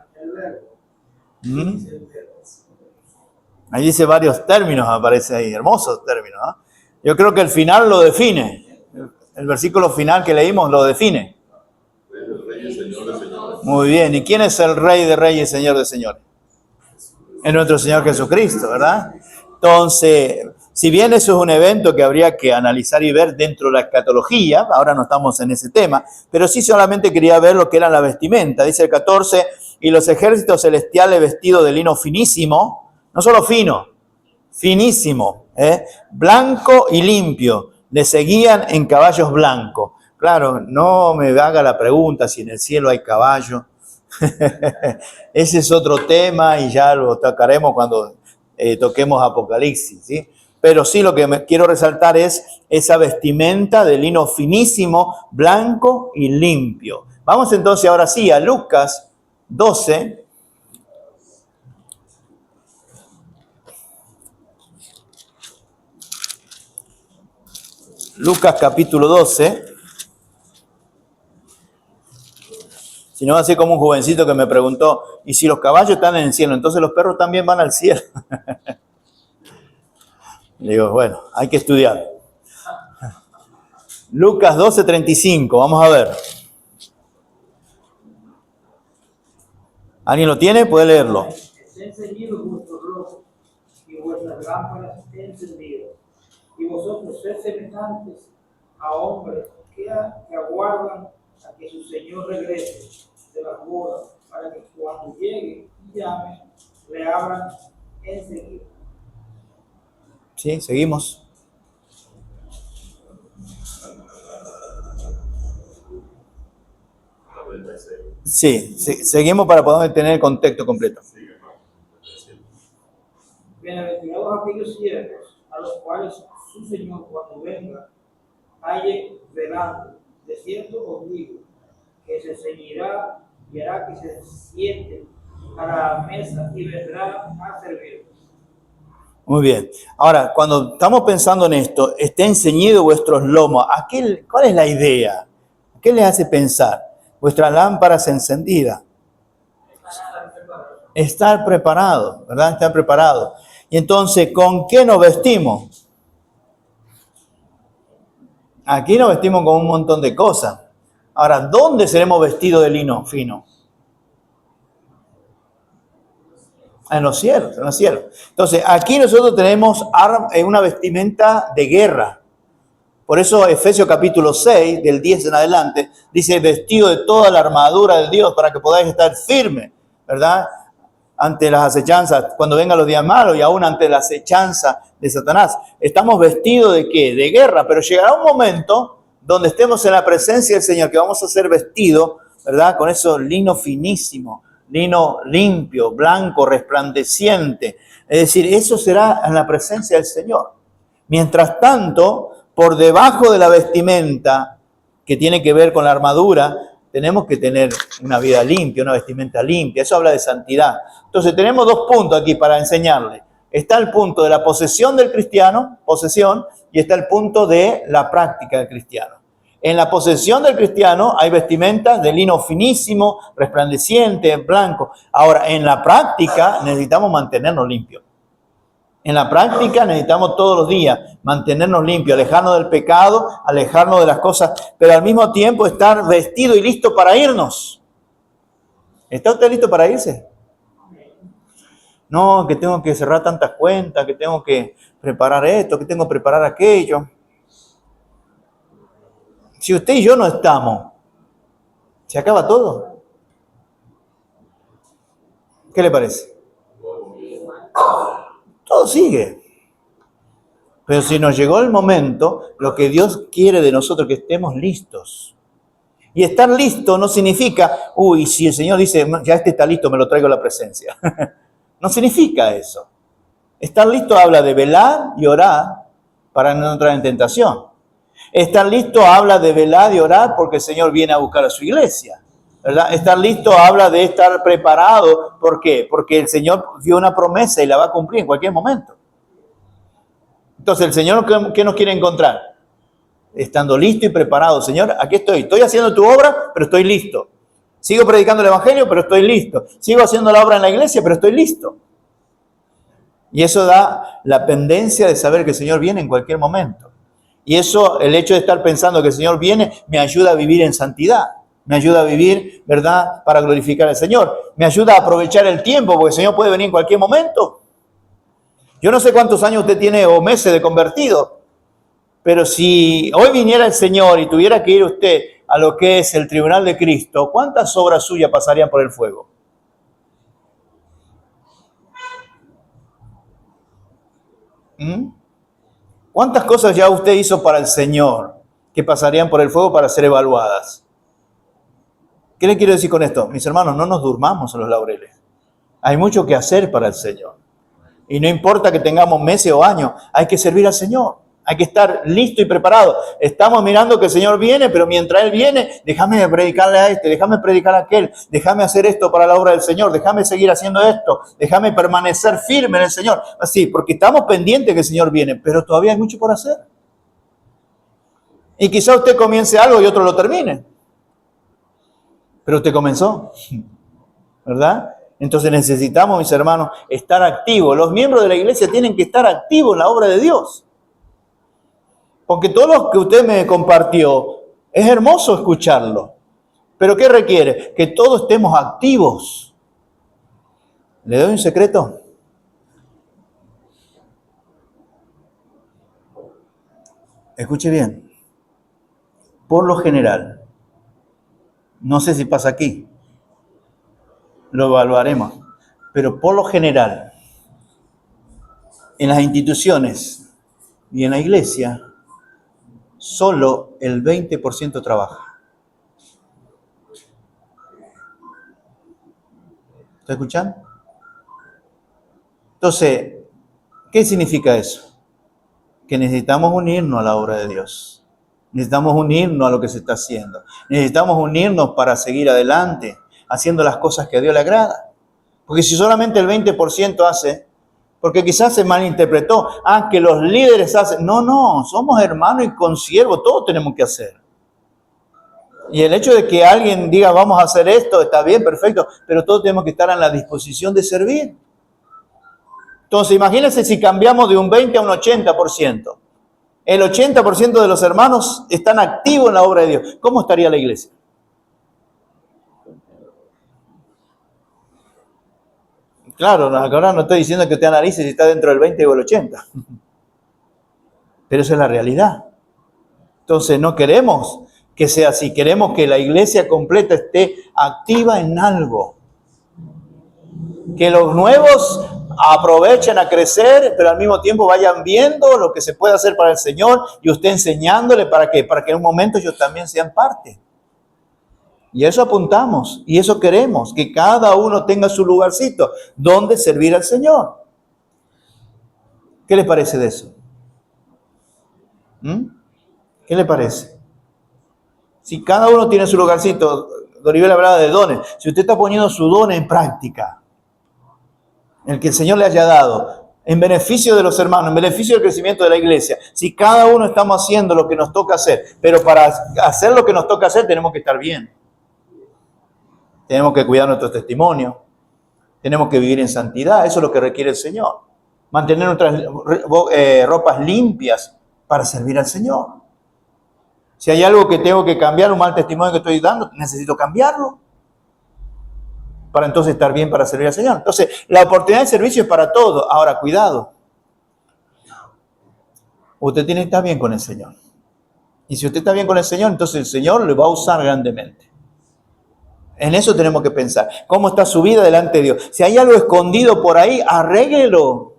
Ahí dice varios términos, aparece ahí, hermosos términos, ¿no? Yo creo que el final lo define. El versículo final que leímos lo define. Rey de Reyes, Señor de Señores. Muy bien. ¿Y quién es el Rey de Reyes, Señor de Señores? Es nuestro Señor Jesucristo, ¿verdad? Entonces, si bien eso es un evento que habría que analizar y ver dentro de la escatología, ahora no estamos en ese tema, pero sí solamente quería ver lo que era la vestimenta. Dice el 14, y los ejércitos celestiales vestidos de lino finísimo, no solo fino, finísimo, Blanco y limpio, le seguían en caballos blancos. Claro, no me haga la pregunta si en el cielo hay caballo. Ese es otro tema y ya lo tocaremos cuando toquemos Apocalipsis, ¿sí? Pero sí, lo que quiero resaltar es esa vestimenta de lino finísimo, blanco y limpio. Vamos entonces ahora sí a Lucas 12. Lucas capítulo 12. Si no va a ser como un jovencito que me preguntó, ¿y si los caballos están en el cielo, entonces los perros también van al cielo? Le digo, bueno, hay que estudiar. Lucas 12:35, vamos a ver. ¿Alguien lo tiene? Puede leerlo. Estén ceñidos vuestros lomos y vuestras lámparas encendidas. Y vosotros sed semejantes a hombres que aguardan a que su Señor regrese de las bodas, para que cuando llegue y llame, le abran enseguida. Sí, seguimos. Sí, seguimos para poder tener el contexto completo. Bienaventurados aquellos siervos a los cuales su Señor cuando venga halle velando. De cierto os digo que se ceñirá y hará que se sienten a la mesa y vendrá a servir. Muy bien. Ahora, cuando estamos pensando en esto, estén ceñidos vuestros lomos. ¿Cuál es la idea? ¿Qué les hace pensar? Vuestras lámparas encendidas. Estar preparado, ¿verdad? Estar preparado. Y entonces, ¿con qué nos vestimos? Aquí nos vestimos con un montón de cosas. Ahora, ¿dónde seremos vestidos de lino fino? En los cielos, en los cielos. Entonces, aquí nosotros tenemos una vestimenta de guerra. Por eso Efesios capítulo 6, del 10 en adelante, dice, vestido de toda la armadura de Dios para que podáis estar firmes, ¿verdad? Ante las acechanzas, cuando vengan los días malos y aún ante la acechanza de Satanás. Estamos vestidos ¿de qué? De guerra, pero llegará un momento donde estemos en la presencia del Señor, que vamos a ser vestidos, ¿verdad? Con eso lino finísimo, lino limpio, blanco, resplandeciente. Es decir, eso será en la presencia del Señor. Mientras tanto, por debajo de la vestimenta que tiene que ver con la armadura, tenemos que tener una vida limpia, una vestimenta limpia. Eso habla de santidad. Entonces tenemos dos puntos aquí para enseñarle. Está el punto de la posesión del cristiano, posesión, y está el punto de la práctica del cristiano. En la posesión del cristiano hay vestimentas de lino finísimo, resplandeciente, blanco. Ahora, en la práctica necesitamos mantenernos limpios. En la práctica necesitamos todos los días mantenernos limpios, alejarnos del pecado, alejarnos de las cosas, pero al mismo tiempo estar vestido y listo para irnos. ¿Está usted listo para irse? No, que tengo que cerrar tantas cuentas, que tengo que preparar esto, que tengo que preparar aquello. Si usted y yo no estamos, ¿se acaba todo? ¿Qué le parece? Todo sigue. Pero si nos llegó el momento, lo que Dios quiere de nosotros es que estemos listos. Y estar listo no significa, si el Señor dice, ya este está listo, me lo traigo a la presencia. No significa eso. Estar listo habla de velar y orar para no entrar en tentación. Estar listo habla de velar y orar porque el Señor viene a buscar a su iglesia, ¿verdad? Estar listo habla de estar preparado. ¿Por qué? Porque el Señor dio una promesa y la va a cumplir en cualquier momento. Entonces, el Señor, ¿qué nos quiere encontrar? Estando listo y preparado. Señor, aquí estoy. Estoy haciendo tu obra, pero estoy listo. Sigo predicando el Evangelio, pero estoy listo. Sigo haciendo la obra en la iglesia, pero estoy listo. Y eso da la pendencia de saber que el Señor viene en cualquier momento. Y eso, el hecho de estar pensando que el Señor viene, me ayuda a vivir en santidad. Me ayuda a vivir, ¿verdad?, para glorificar al Señor. Me ayuda a aprovechar el tiempo, porque el Señor puede venir en cualquier momento. Yo no sé cuántos años usted tiene o meses de convertido, pero si hoy viniera el Señor y tuviera que ir usted a lo que es el tribunal de Cristo, ¿cuántas obras suyas pasarían por el fuego? ¿Cuántas cosas ya usted hizo para el Señor que pasarían por el fuego para ser evaluadas? ¿Qué le quiero decir con esto? Mis hermanos, no nos durmamos en los laureles. Hay mucho que hacer para el Señor. Y no importa que tengamos meses o años, hay que servir al Señor. Hay que estar listo y preparado. Estamos mirando que el Señor viene, pero mientras Él viene, déjame predicarle a este, déjame predicar a aquel, déjame hacer esto para la obra del Señor, déjame seguir haciendo esto, déjame permanecer firme en el Señor. Así, porque estamos pendientes que el Señor viene, pero todavía hay mucho por hacer. Y quizá usted comience algo y otro lo termine. Pero usted comenzó, ¿verdad? Entonces necesitamos, mis hermanos, estar activos. Los miembros de la iglesia tienen que estar activos en la obra de Dios. Porque todo lo que usted me compartió, es hermoso escucharlo. Pero ¿qué requiere? Que todos estemos activos. ¿Le doy un secreto? Escuche bien. Por lo general, no sé si pasa aquí, lo evaluaremos, pero por lo general, en las instituciones y en la iglesia, solo el 20% trabaja. ¿Está escuchando? Entonces, ¿qué significa eso? Que necesitamos unirnos a la obra de Dios. Necesitamos unirnos a lo que se está haciendo. Necesitamos unirnos para seguir adelante, haciendo las cosas que a Dios le agrada. Porque si solamente el 20% hace, porque quizás se malinterpretó, que los líderes hacen. No, somos hermanos y consiervos, todos tenemos que hacer. Y el hecho de que alguien diga, vamos a hacer esto, está bien, perfecto, pero todos tenemos que estar en la disposición de servir. Entonces, imagínense si cambiamos de un 20 a un 80%. El 80% de los hermanos están activos en la obra de Dios. ¿Cómo estaría la iglesia? Claro, ahora no estoy diciendo que usted analice si está dentro del 20 o el 80. Pero esa es la realidad. Entonces, no queremos que sea así. Queremos que la iglesia completa esté activa en algo. Que los nuevos aprovechen a crecer, pero al mismo tiempo vayan viendo lo que se puede hacer para el Señor y usted enseñándole para que en un momento ellos también sean parte. Y eso apuntamos y eso queremos, que cada uno tenga su lugarcito donde servir al Señor. ¿Qué le parece de eso? ¿Qué le parece? Si cada uno tiene su lugarcito, Doribel hablaba de dones, si usted está poniendo su don en práctica, el que el Señor le haya dado, en beneficio de los hermanos, en beneficio del crecimiento de la iglesia, si cada uno estamos haciendo lo que nos toca hacer, pero para hacer lo que nos toca hacer tenemos que estar bien. Tenemos que cuidar nuestro testimonio, tenemos que vivir en santidad, eso es lo que requiere el Señor. Mantener nuestras ropas limpias para servir al Señor. Si hay algo que tengo que cambiar, un mal testimonio que estoy dando, necesito cambiarlo. Para entonces estar bien para servir al Señor. Entonces, la oportunidad de servicio es para todos. Ahora, cuidado. Usted tiene que estar bien con el Señor. Y si usted está bien con el Señor, entonces el Señor le va a usar grandemente. En eso tenemos que pensar. ¿Cómo está su vida delante de Dios? Si hay algo escondido por ahí, arréglelo.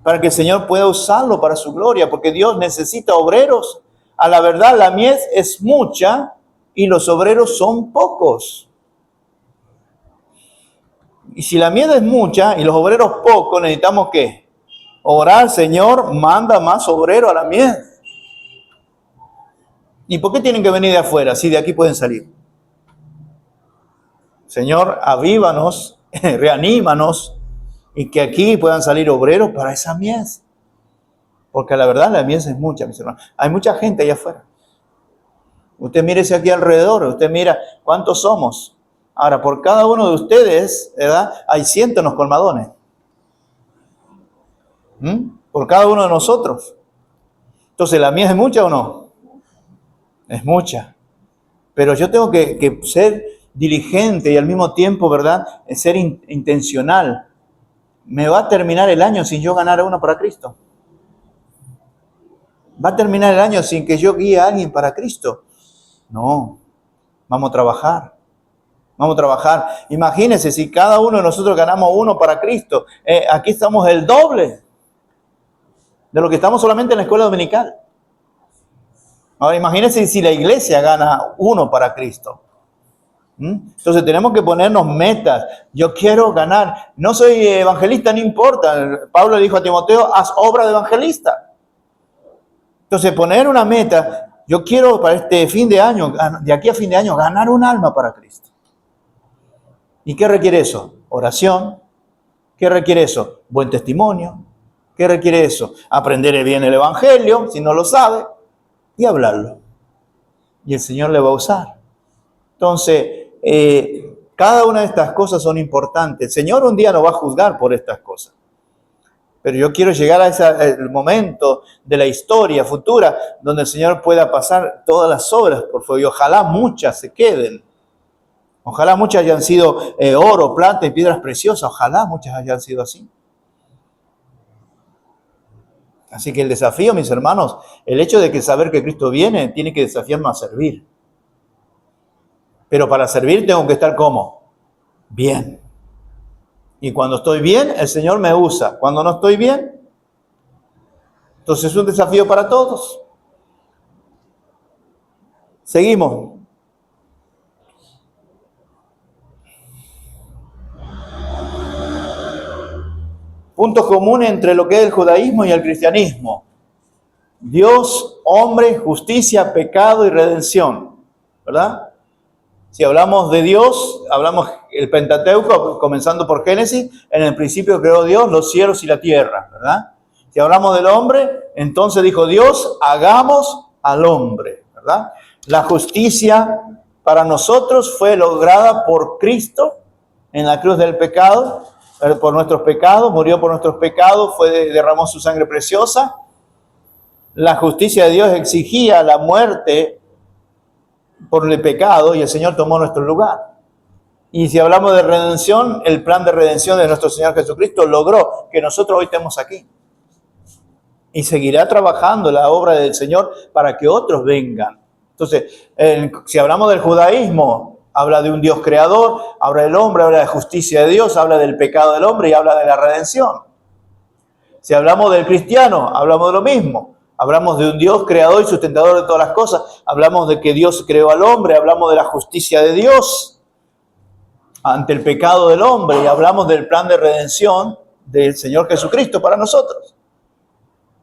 Para que el Señor pueda usarlo para su gloria. Porque Dios necesita obreros. A la verdad, la mies es mucha y los obreros son pocos. Y si la mies es mucha y los obreros pocos, necesitamos ¿qué? Orar, Señor, manda más obreros a la mies. ¿Y por qué tienen que venir de afuera si de aquí pueden salir? Señor, avívanos, reanímanos y que aquí puedan salir obreros para esa mies. Porque la verdad la mies es mucha, mis hermanos. Hay mucha gente allá afuera. Usted mírese aquí alrededor, usted mira cuántos somos. Ahora, por cada uno de ustedes, ¿verdad? Hay cientos en los colmadones. Por cada uno de nosotros. Entonces, ¿la mies es mucha o no? Es mucha. Pero yo tengo que ser diligente y al mismo tiempo, ¿verdad? Ser intencional. ¿Me va a terminar el año sin yo ganar a uno para Cristo? ¿Va a terminar el año sin que yo guíe a alguien para Cristo? No. Vamos a trabajar. Vamos a trabajar. Imagínense, si cada uno de nosotros ganamos uno para Cristo, aquí estamos el doble. de lo que estamos solamente en la escuela dominical. Ahora imagínense si la iglesia gana uno para Cristo. Entonces tenemos que ponernos metas. Yo quiero ganar. No soy evangelista, no importa. Pablo le dijo a Timoteo, haz obra de evangelista. Entonces poner una meta. Yo quiero para este fin de año, de aquí a fin de año, ganar un alma para Cristo. ¿Y qué requiere eso? Oración. ¿Qué requiere eso? Buen testimonio. ¿Qué requiere eso? Aprender bien el evangelio, si no lo sabe, y hablarlo. Y el Señor le va a usar. Entonces, cada una de estas cosas son importantes. El Señor un día nos va a juzgar por estas cosas. Pero yo quiero llegar a ese momento de la historia futura donde el Señor pueda pasar todas las obras por fuego. Y ojalá muchas se queden. Ojalá muchas hayan sido oro, plata y piedras preciosas. Ojalá muchas hayan sido así. Así que el desafío, mis hermanos, el hecho de que saber que Cristo viene, tiene que desafiarnos a servir. Pero para servir tengo que estar ¿cómo? Bien. Y cuando estoy bien, el Señor me usa. Cuando no estoy bien, entonces es un desafío para todos. Seguimos. Puntos comunes entre lo que es el judaísmo y el cristianismo. Dios, hombre, justicia, pecado y redención. ¿Verdad? Si hablamos de Dios, hablamos el Pentateuco, comenzando por Génesis, en el principio creó Dios los cielos y la tierra, ¿verdad? Si hablamos del hombre, entonces dijo Dios, hagamos al hombre, ¿verdad? La justicia para nosotros fue lograda por Cristo en la cruz del pecado, por nuestros pecados, murió por nuestros pecados, derramó su sangre preciosa. La justicia de Dios exigía la muerte por el pecado y el Señor tomó nuestro lugar. Y si hablamos de redención, el plan de redención de nuestro Señor Jesucristo logró que nosotros hoy estemos aquí. Y seguirá trabajando la obra del Señor para que otros vengan. Entonces, si hablamos del judaísmo, habla de un Dios creador, habla del hombre, habla de justicia de Dios, habla del pecado del hombre y habla de la redención. Si hablamos del cristiano, hablamos de lo mismo. Hablamos de un Dios creador y sustentador de todas las cosas. Hablamos de que Dios creó al hombre. Hablamos de la justicia de Dios ante el pecado del hombre. Y hablamos del plan de redención del Señor Jesucristo para nosotros.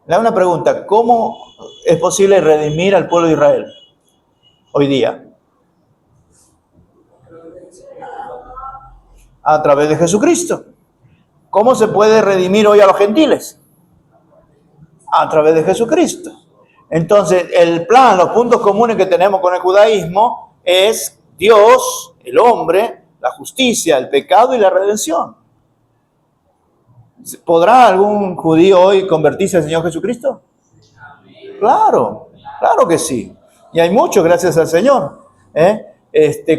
Le hago una pregunta. ¿Cómo es posible redimir al pueblo de Israel hoy día? A través de Jesucristo. ¿Cómo se puede redimir hoy a los gentiles? A través de Jesucristo. Entonces, el plan, los puntos comunes que tenemos con el judaísmo es Dios, el hombre, la justicia, el pecado y la redención. ¿Podrá algún judío hoy convertirse al Señor Jesucristo? Claro, claro que sí. Y hay muchos, gracias al Señor.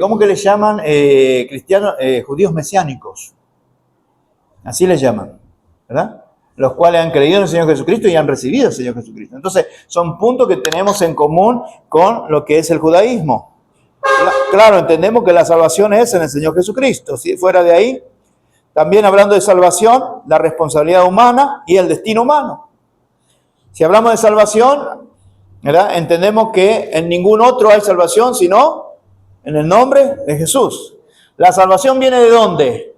¿Cómo que le llaman? Cristianos, judíos mesiánicos. Así les llaman, ¿verdad? Los cuales han creído en el Señor Jesucristo y han recibido al Señor Jesucristo. Entonces, son puntos que tenemos en común con lo que es el judaísmo. Claro, entendemos que la salvación es en el Señor Jesucristo. Si fuera de ahí, también hablando de salvación, la responsabilidad humana y el destino humano. Si hablamos de salvación, ¿verdad? Entendemos que en ningún otro hay salvación, sino en el nombre de Jesús. ¿La salvación viene de dónde?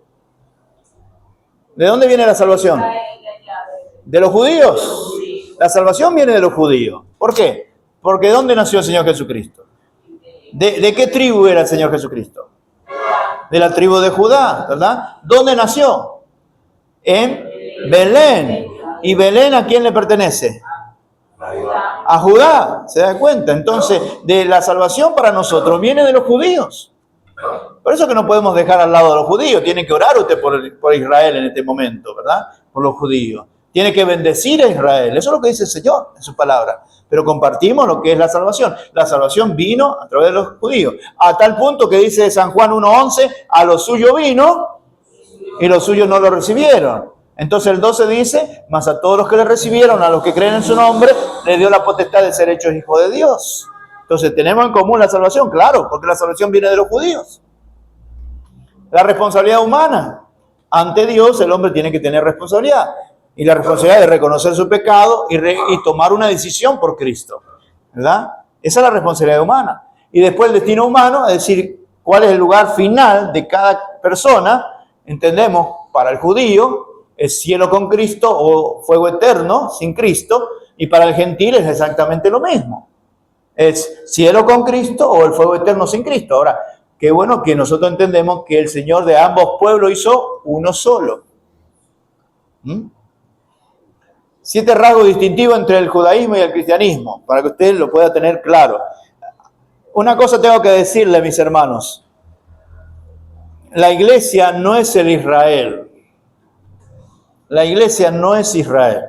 ¿De dónde viene la salvación? De los judíos. La salvación viene de los judíos. ¿Por qué? Porque ¿dónde nació el Señor Jesucristo? ¿De qué tribu era el Señor Jesucristo? De la tribu de Judá, ¿verdad? ¿Dónde nació? En Belén. ¿Y Belén a quién le pertenece? A Judá, ¿se da cuenta? Entonces, de la salvación para nosotros viene de los judíos. Por eso que no podemos dejar al lado a los judíos. Tiene que orar usted por Israel en este momento, ¿verdad? Por los judíos. Tiene que bendecir a Israel. Eso es lo que dice el Señor en su palabra. Pero compartimos lo que es la salvación. La salvación vino a través de los judíos. A tal punto que dice San Juan 1:11, a lo suyo vino y los suyos no lo recibieron. Entonces el 12 dice, mas a todos los que le recibieron, a los que creen en su nombre, le dio la potestad de ser hechos hijos de Dios. Entonces tenemos en común la salvación, claro, porque la salvación viene de los judíos. La responsabilidad humana. Ante Dios el hombre tiene que tener responsabilidad. y la responsabilidad de reconocer su pecado y tomar una decisión por Cristo, ¿verdad? Esa es la responsabilidad humana. Y después el destino humano, es decir, cuál es el lugar final de cada persona. Entendemos, para el judío es cielo con Cristo o fuego eterno sin Cristo, y para el gentil es exactamente lo mismo. Es cielo con Cristo o el fuego eterno sin Cristo. Ahora, qué bueno que nosotros entendemos que el Señor de ambos pueblos hizo uno solo. 7 rasgos distintivos entre el judaísmo y el cristianismo, para que usted lo pueda tener claro. Una cosa tengo que decirle, mis hermanos. La iglesia no es el Israel. La iglesia no es Israel.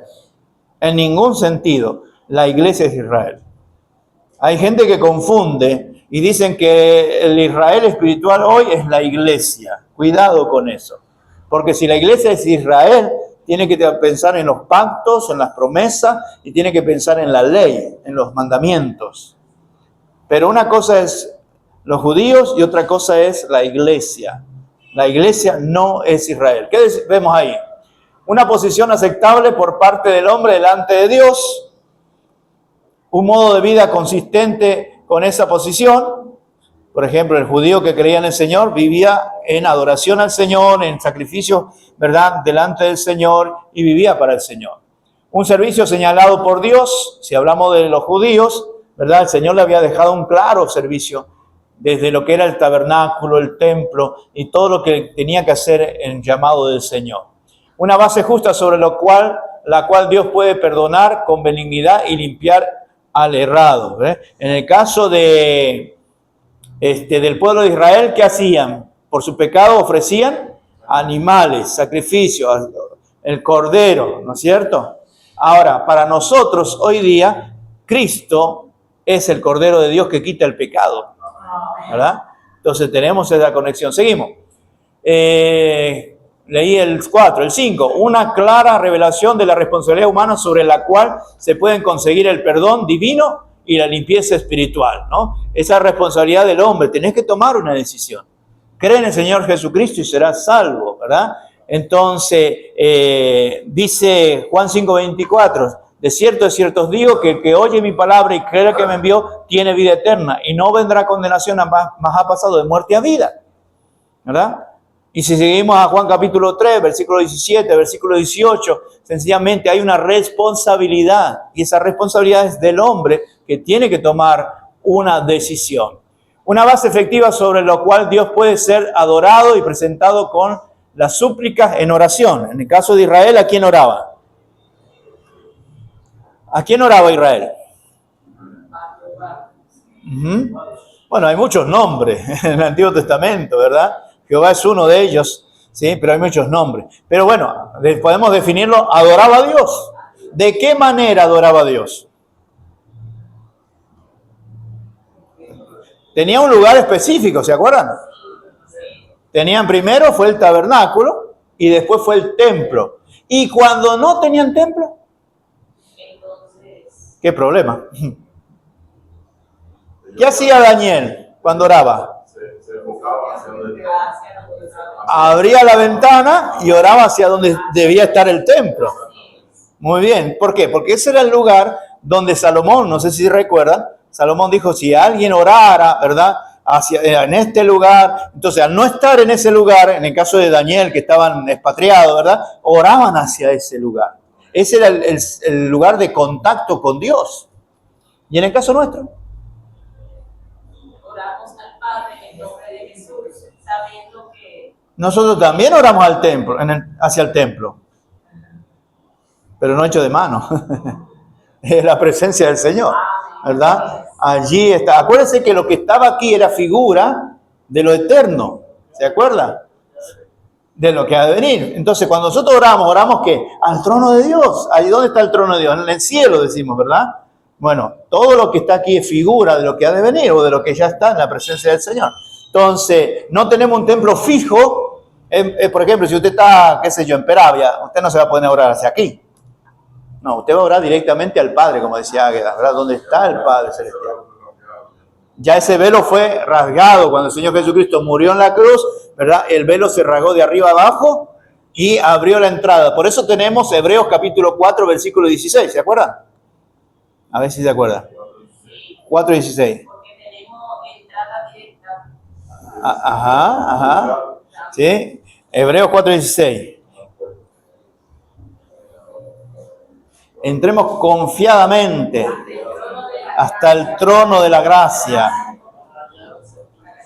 En ningún sentido, la iglesia es Israel. Hay gente que confunde y dicen que el Israel espiritual hoy es la iglesia. Cuidado con eso. Porque si la iglesia es Israel, tiene que pensar en los pactos, en las promesas, y tiene que pensar en la ley, en los mandamientos. Pero una cosa es los judíos y otra cosa es la iglesia. La iglesia no es Israel. ¿Qué vemos ahí? Una posición aceptable por parte del hombre delante de Dios, un modo de vida consistente con esa posición. Por ejemplo, el judío que creía en el Señor vivía en adoración al Señor, en sacrificio, ¿verdad?, delante del Señor, y vivía para el Señor. Un servicio señalado por Dios. Si hablamos de los judíos, ¿verdad?, el Señor le había dejado un claro servicio desde lo que era el tabernáculo, el templo y todo lo que tenía que hacer en llamado del Señor. Una base justa sobre la cual Dios puede perdonar con benignidad y limpiar al errado. En el caso del pueblo de Israel, ¿qué hacían? Por su pecado ofrecían animales, sacrificios, el cordero, ¿no es cierto? Ahora, para nosotros hoy día, Cristo es el Cordero de Dios que quita el pecado, ¿verdad? Entonces tenemos esa conexión. Seguimos. Leí el 4, el 5. Una clara revelación de la responsabilidad humana sobre la cual se pueden conseguir el perdón divino y la limpieza espiritual, ¿no? Esa responsabilidad del hombre. Tenés que tomar una decisión. Cree en el Señor Jesucristo y serás salvo, ¿verdad? Entonces, dice Juan 5:24, de cierto os digo que el que oye mi palabra y cree que me envió tiene vida eterna y no vendrá condenación, más ha pasado de muerte a vida, ¿verdad? Y si seguimos a Juan capítulo 3, versículo 17, versículo 18, sencillamente hay una responsabilidad, y esa responsabilidad es del hombre que tiene que tomar una decisión. Una base efectiva sobre la cual Dios puede ser adorado y presentado con las súplicas en oración. En el caso de Israel, ¿a quién oraba? ¿A quién oraba Israel? Bueno, hay muchos nombres en el Antiguo Testamento, ¿verdad? Jehová es uno de ellos, ¿sí? Pero hay muchos nombres. Pero bueno, podemos definirlo, adoraba a Dios. ¿De qué manera adoraba a Dios? Tenía un lugar específico, ¿se acuerdan? Tenían primero fue el tabernáculo y después fue el templo. Y cuando no tenían templo, ¿qué problema? ¿Qué hacía Daniel cuando oraba? Se enfocaba hacia donde Abría la ventana y oraba hacia donde debía estar el templo. Muy bien. ¿Por qué? Porque ese era el lugar donde Salomón, no sé si recuerdan, Salomón dijo, si alguien orara, ¿verdad?, en este lugar, entonces al no estar en ese lugar, en el caso de Daniel, que estaban expatriados, ¿verdad?, oraban hacia ese lugar. Ese era el lugar de contacto con Dios. ¿Y en el caso nuestro? Oramos al Padre en nombre de Jesús, sabiendo que Nosotros también oramos al templo, hacia el templo, pero no hecho de mano. Es la presencia del Señor, ¿verdad? Allí está. Acuérdense que lo que estaba aquí era figura de lo eterno. ¿Se acuerdan? De lo que ha de venir. Entonces, cuando nosotros oramos ¿qué? Al trono de Dios. ¿Ahí dónde está el trono de Dios? En el cielo, decimos, ¿verdad? Bueno, todo lo que está aquí es figura de lo que ha de venir o de lo que ya está en la presencia del Señor. Entonces, no tenemos un templo fijo. Por ejemplo, si usted está, qué sé yo, en Peravia, usted no se va a poner a orar hacia aquí. No, usted va a orar directamente al Padre, como decía Águeda, ¿verdad? ¿Dónde está el Padre Celestial? Ya ese velo fue rasgado cuando el Señor Jesucristo murió en la cruz, ¿verdad? El velo se rasgó de arriba abajo y abrió la entrada. Por eso tenemos Hebreos capítulo 4, versículo 16, ¿se acuerdan? A ver si se acuerdan. 4:16. Porque tenemos entrada directa. Ajá. ¿Sí? Hebreos 4:16. Entremos confiadamente hasta el trono de la gracia.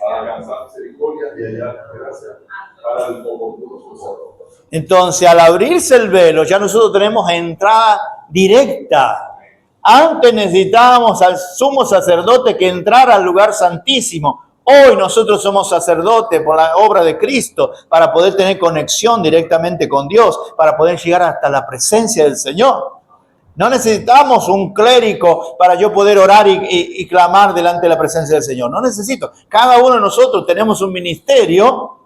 Para alcanzar misericordia y hallar gracia para el oportuno socorro. Entonces, al abrirse el velo, ya nosotros tenemos entrada directa. Antes necesitábamos al sumo sacerdote que entrara al lugar santísimo. Hoy nosotros somos sacerdotes por la obra de Cristo para poder tener conexión directamente con Dios, para poder llegar hasta la presencia del Señor. No necesitamos un clérigo para yo poder orar y clamar delante de la presencia del Señor. No necesito. Cada uno de nosotros tenemos un ministerio,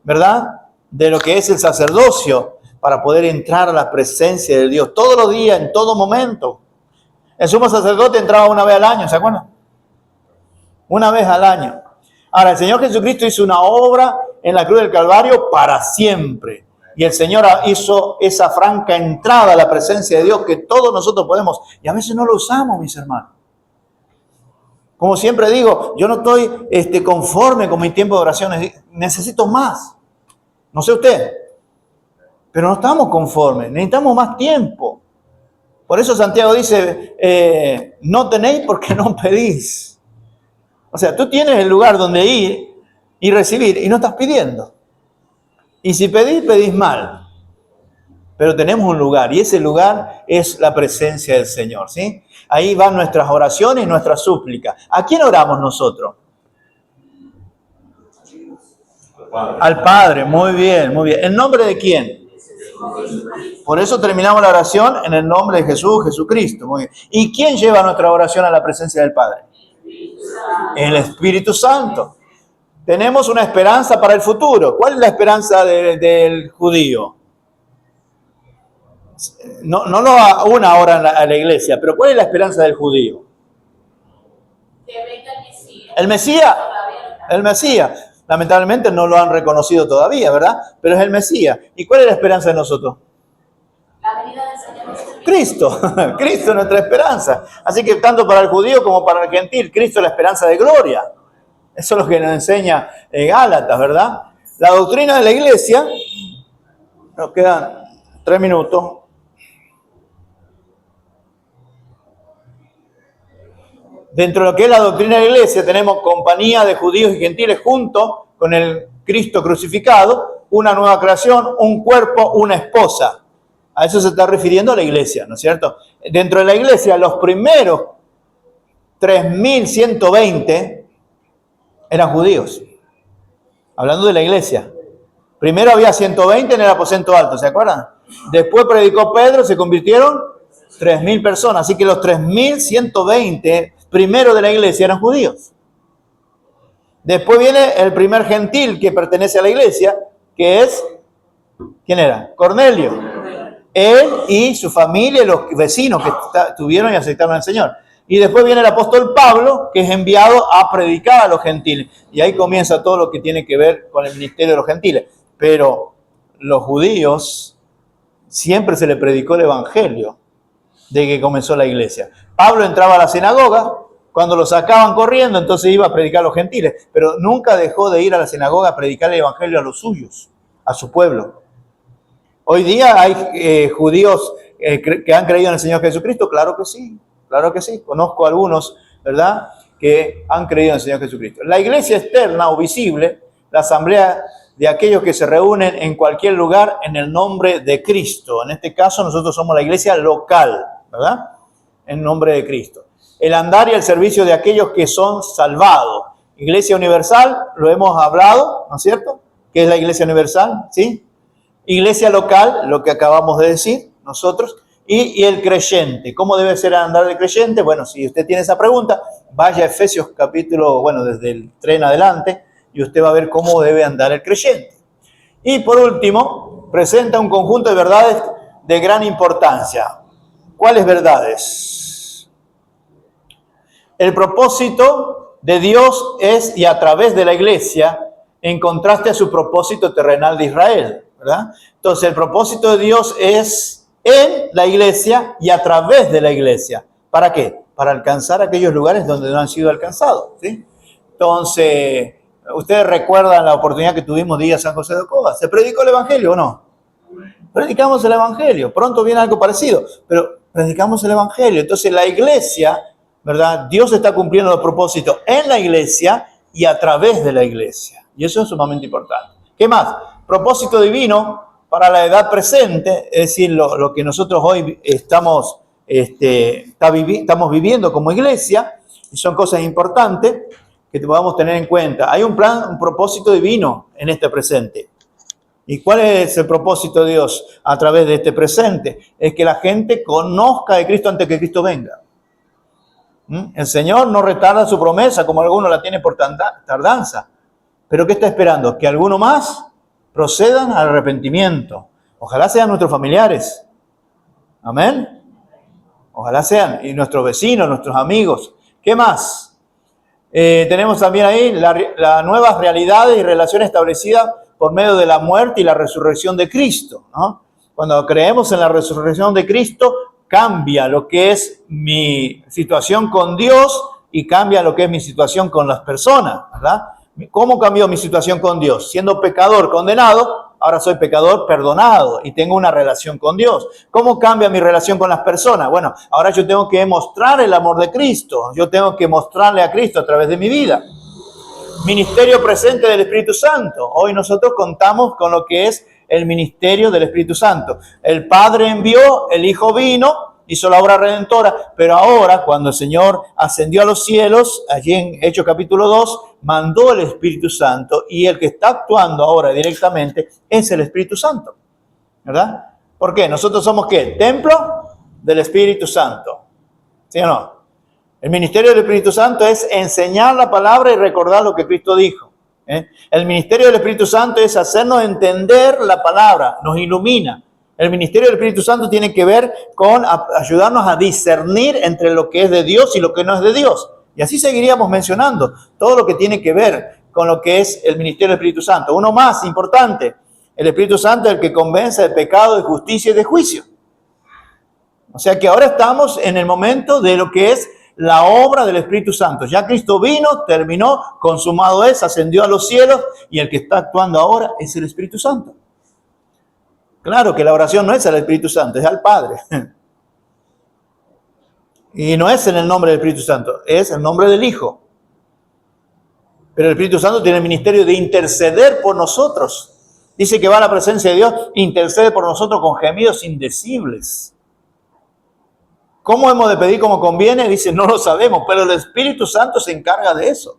¿verdad?, de lo que es el sacerdocio para poder entrar a la presencia de Dios todos los días, en todo momento. El sumo sacerdote entraba una vez al año, ¿se acuerdan? Una vez al año. Ahora, el Señor Jesucristo hizo una obra en la cruz del Calvario para siempre. Y el Señor hizo esa franca entrada a la presencia de Dios que todos nosotros podemos. Y a veces no lo usamos, mis hermanos. Como siempre digo, yo no estoy conforme con mi tiempo de oración. Necesito más. No sé usted. Pero no estamos conformes. Necesitamos más tiempo. Por eso Santiago dice, no tenéis porque no pedís. O sea, tú tienes el lugar donde ir y recibir y no estás pidiendo. Y si pedís, pedís mal. Pero tenemos un lugar y ese lugar es la presencia del Señor, ¿sí? Ahí van nuestras oraciones y nuestras súplicas. ¿A quién oramos nosotros? Al Padre, muy bien, muy bien. ¿En nombre de quién? Por eso terminamos la oración en el nombre de Jesús, Jesucristo. Muy bien. ¿Y quién lleva nuestra oración a la presencia del Padre? El Espíritu Santo. Tenemos una esperanza para el futuro. ¿Cuál es la esperanza del judío? No lo una hora a la iglesia, pero ¿cuál es la esperanza del judío? Que venga el Mesías. El Mesías. El Mesías. Lamentablemente no lo han reconocido todavía, ¿verdad? Pero es el Mesías. ¿Y cuál es la esperanza de nosotros? La venida del Señor Jesucristo. Cristo. Cristo es nuestra esperanza. Así que tanto para el judío como para el gentil, Cristo es la esperanza de gloria. Eso es lo que nos enseña Gálatas, ¿verdad? La doctrina de la iglesia, nos quedan 3 minutos. Dentro de lo que es la doctrina de la iglesia tenemos compañía de judíos y gentiles juntos con el Cristo crucificado, una nueva creación, un cuerpo, una esposa. A eso se está refiriendo a la iglesia, ¿no es cierto? Dentro de la iglesia los primeros 3.120 eran judíos. Hablando de la iglesia. Primero había 120 en el aposento alto, ¿se acuerdan? Después predicó Pedro, se convirtieron 3.000 personas. Así que los 3.120 primero de la iglesia eran judíos. Después viene el primer gentil que pertenece a la iglesia, que es, ¿quién era? Cornelio. Él y su familia y los vecinos que tuvieron y aceptaron al Señor. Y después viene el apóstol Pablo, que es enviado a predicar a los gentiles. Y ahí comienza todo lo que tiene que ver con el ministerio de los gentiles. Pero los judíos siempre se les predicó el evangelio de que comenzó la iglesia. Pablo entraba a la sinagoga, cuando lo sacaban corriendo, entonces iba a predicar a los gentiles. Pero nunca dejó de ir a la sinagoga a predicar el evangelio a los suyos, a su pueblo. Hoy día hay judíos que han creído en el Señor Jesucristo, claro que sí. Claro que sí, conozco algunos, ¿verdad?, que han creído en el Señor Jesucristo. La iglesia externa o visible, la asamblea de aquellos que se reúnen en cualquier lugar en el nombre de Cristo. En este caso nosotros somos la iglesia local, ¿verdad?, en nombre de Cristo. El andar y el servicio de aquellos que son salvados. Iglesia universal, lo hemos hablado, ¿no es cierto?, ¿qué es la iglesia universal? ¿Sí? Iglesia local, lo que acabamos de decir nosotros. Y el creyente, ¿cómo debe ser andar el creyente? Bueno, si usted tiene esa pregunta, vaya a Efesios capítulo, desde el 3 en adelante, y usted va a ver cómo debe andar el creyente. Y por último, presenta un conjunto de verdades de gran importancia. ¿Cuáles verdades? El propósito de Dios es, y a través de la iglesia, en contraste a su propósito terrenal de Israel, ¿verdad? Entonces el propósito de Dios es en la iglesia y a través de la iglesia. ¿Para qué? Para alcanzar aquellos lugares donde no han sido alcanzados, ¿sí? Entonces, ustedes recuerdan la oportunidad que tuvimos día San José de Ocoa. ¿Se predicó el Evangelio o no? Predicamos el Evangelio. Pronto viene algo parecido, pero predicamos el Evangelio. Entonces la iglesia, ¿verdad? Dios está cumpliendo los propósitos en la iglesia y a través de la iglesia. Y eso es sumamente importante. ¿Qué más? Propósito divino para la edad presente, es decir, lo que nosotros hoy estamos viviendo como iglesia, y son cosas importantes que podamos tener en cuenta. Hay un plan, un propósito divino en este presente. ¿Y cuál es el propósito de Dios a través de este presente? Es que la gente conozca de Cristo antes que Cristo venga. El Señor no retarda su promesa como algunos la tienen por tardanza. ¿Pero qué está esperando? Que alguno más procedan al arrepentimiento. Ojalá sean nuestros familiares. Amén. Ojalá sean. Y nuestros vecinos, nuestros amigos. ¿Qué más? Tenemos también ahí las nuevas realidades y relaciones establecidas por medio de la muerte y la resurrección de Cristo, ¿no? Cuando creemos en la resurrección de Cristo, cambia lo que es mi situación con Dios y cambia lo que es mi situación con las personas, ¿verdad? ¿Cómo cambió mi situación con Dios? Siendo pecador condenado, ahora soy pecador perdonado y tengo una relación con Dios. ¿Cómo cambia mi relación con las personas? Bueno, ahora yo tengo que mostrar el amor de Cristo. Yo tengo que mostrarle a Cristo a través de mi vida. Ministerio presente del Espíritu Santo. Hoy nosotros contamos con lo que es el ministerio del Espíritu Santo. El Padre envió, el Hijo vino, hizo la obra redentora, pero ahora cuando el Señor ascendió a los cielos, allí en Hechos capítulo 2, mandó el Espíritu Santo y el que está actuando ahora directamente es el Espíritu Santo, ¿verdad? ¿Por qué? Nosotros somos ¿qué? Templo del Espíritu Santo, ¿sí o no? El ministerio del Espíritu Santo es enseñar la palabra y recordar lo que Cristo dijo. El ministerio del Espíritu Santo es hacernos entender la palabra, nos ilumina. El ministerio del Espíritu Santo tiene que ver con ayudarnos a discernir entre lo que es de Dios y lo que no es de Dios. Y así seguiríamos mencionando todo lo que tiene que ver con lo que es el ministerio del Espíritu Santo. Uno más importante, el Espíritu Santo es el que convence de pecado, de justicia y de juicio. O sea que ahora estamos en el momento de lo que es la obra del Espíritu Santo. Ya Cristo vino, terminó, consumado es, ascendió a los cielos y el que está actuando ahora es el Espíritu Santo. Claro que la oración no es al Espíritu Santo, es al Padre. Y no es en el nombre del Espíritu Santo, es el nombre del Hijo. Pero el Espíritu Santo tiene el ministerio de interceder por nosotros. Dice que va a la presencia de Dios, intercede por nosotros con gemidos indecibles. ¿Cómo hemos de pedir como conviene? Dice, no lo sabemos, pero el Espíritu Santo se encarga de eso.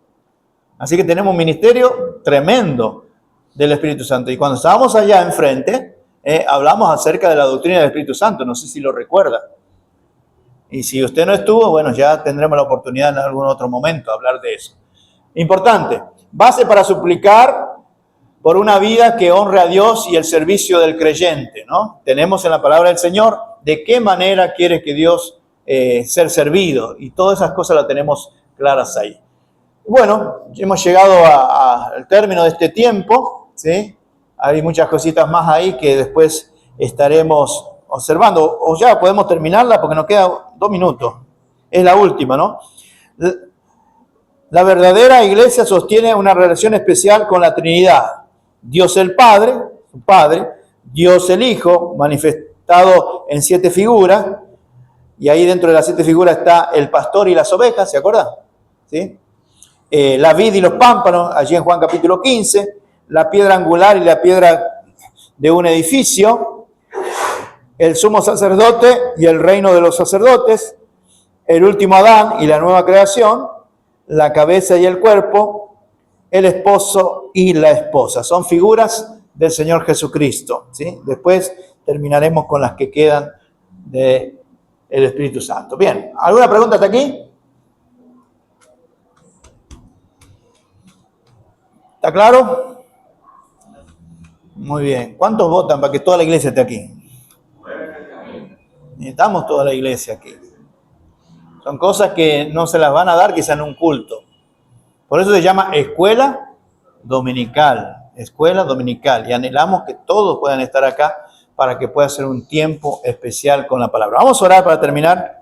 Así que tenemos un ministerio tremendo del Espíritu Santo. Y cuando estábamos allá enfrente, hablamos acerca de la doctrina del Espíritu Santo. No sé si lo recuerda. Y si usted no estuvo, bueno, ya tendremos la oportunidad en algún otro momento de hablar de eso. Importante, base para suplicar por una vida que honre a Dios y el servicio del creyente, ¿no? Tenemos en la palabra del Señor de qué manera quiere que Dios ser servido, y todas esas cosas las tenemos claras ahí. Bueno, hemos llegado al término de este tiempo, ¿sí? Hay muchas cositas más ahí que después estaremos observando, o ya podemos terminarla porque nos quedan 2 minutos. Es la última, ¿no? La verdadera iglesia sostiene una relación especial con la Trinidad. Dios el Padre, su Padre, Dios el Hijo, manifestado en 7 figuras, y ahí dentro de las 7 figuras está el pastor y las ovejas, ¿se acuerdan? ¿Sí? La vid y los pámpanos, allí en Juan capítulo 15, la piedra angular y la piedra de un edificio, el sumo sacerdote y el reino de los sacerdotes, el último Adán y la nueva creación, la cabeza y el cuerpo, el esposo y la esposa. Son figuras del Señor Jesucristo, ¿sí? Después terminaremos con las que quedan del Espíritu Santo. Bien, ¿alguna pregunta hasta aquí? ¿Está claro? Muy bien. ¿Cuántos votan para que toda la iglesia esté aquí? Necesitamos toda la iglesia aquí. Son cosas que no se las van a dar quizá en un culto. Por eso se llama escuela dominical. escuela dominical, y anhelamos que todos puedan estar acá para que pueda ser un tiempo especial con la palabra. Vamos a orar para terminar.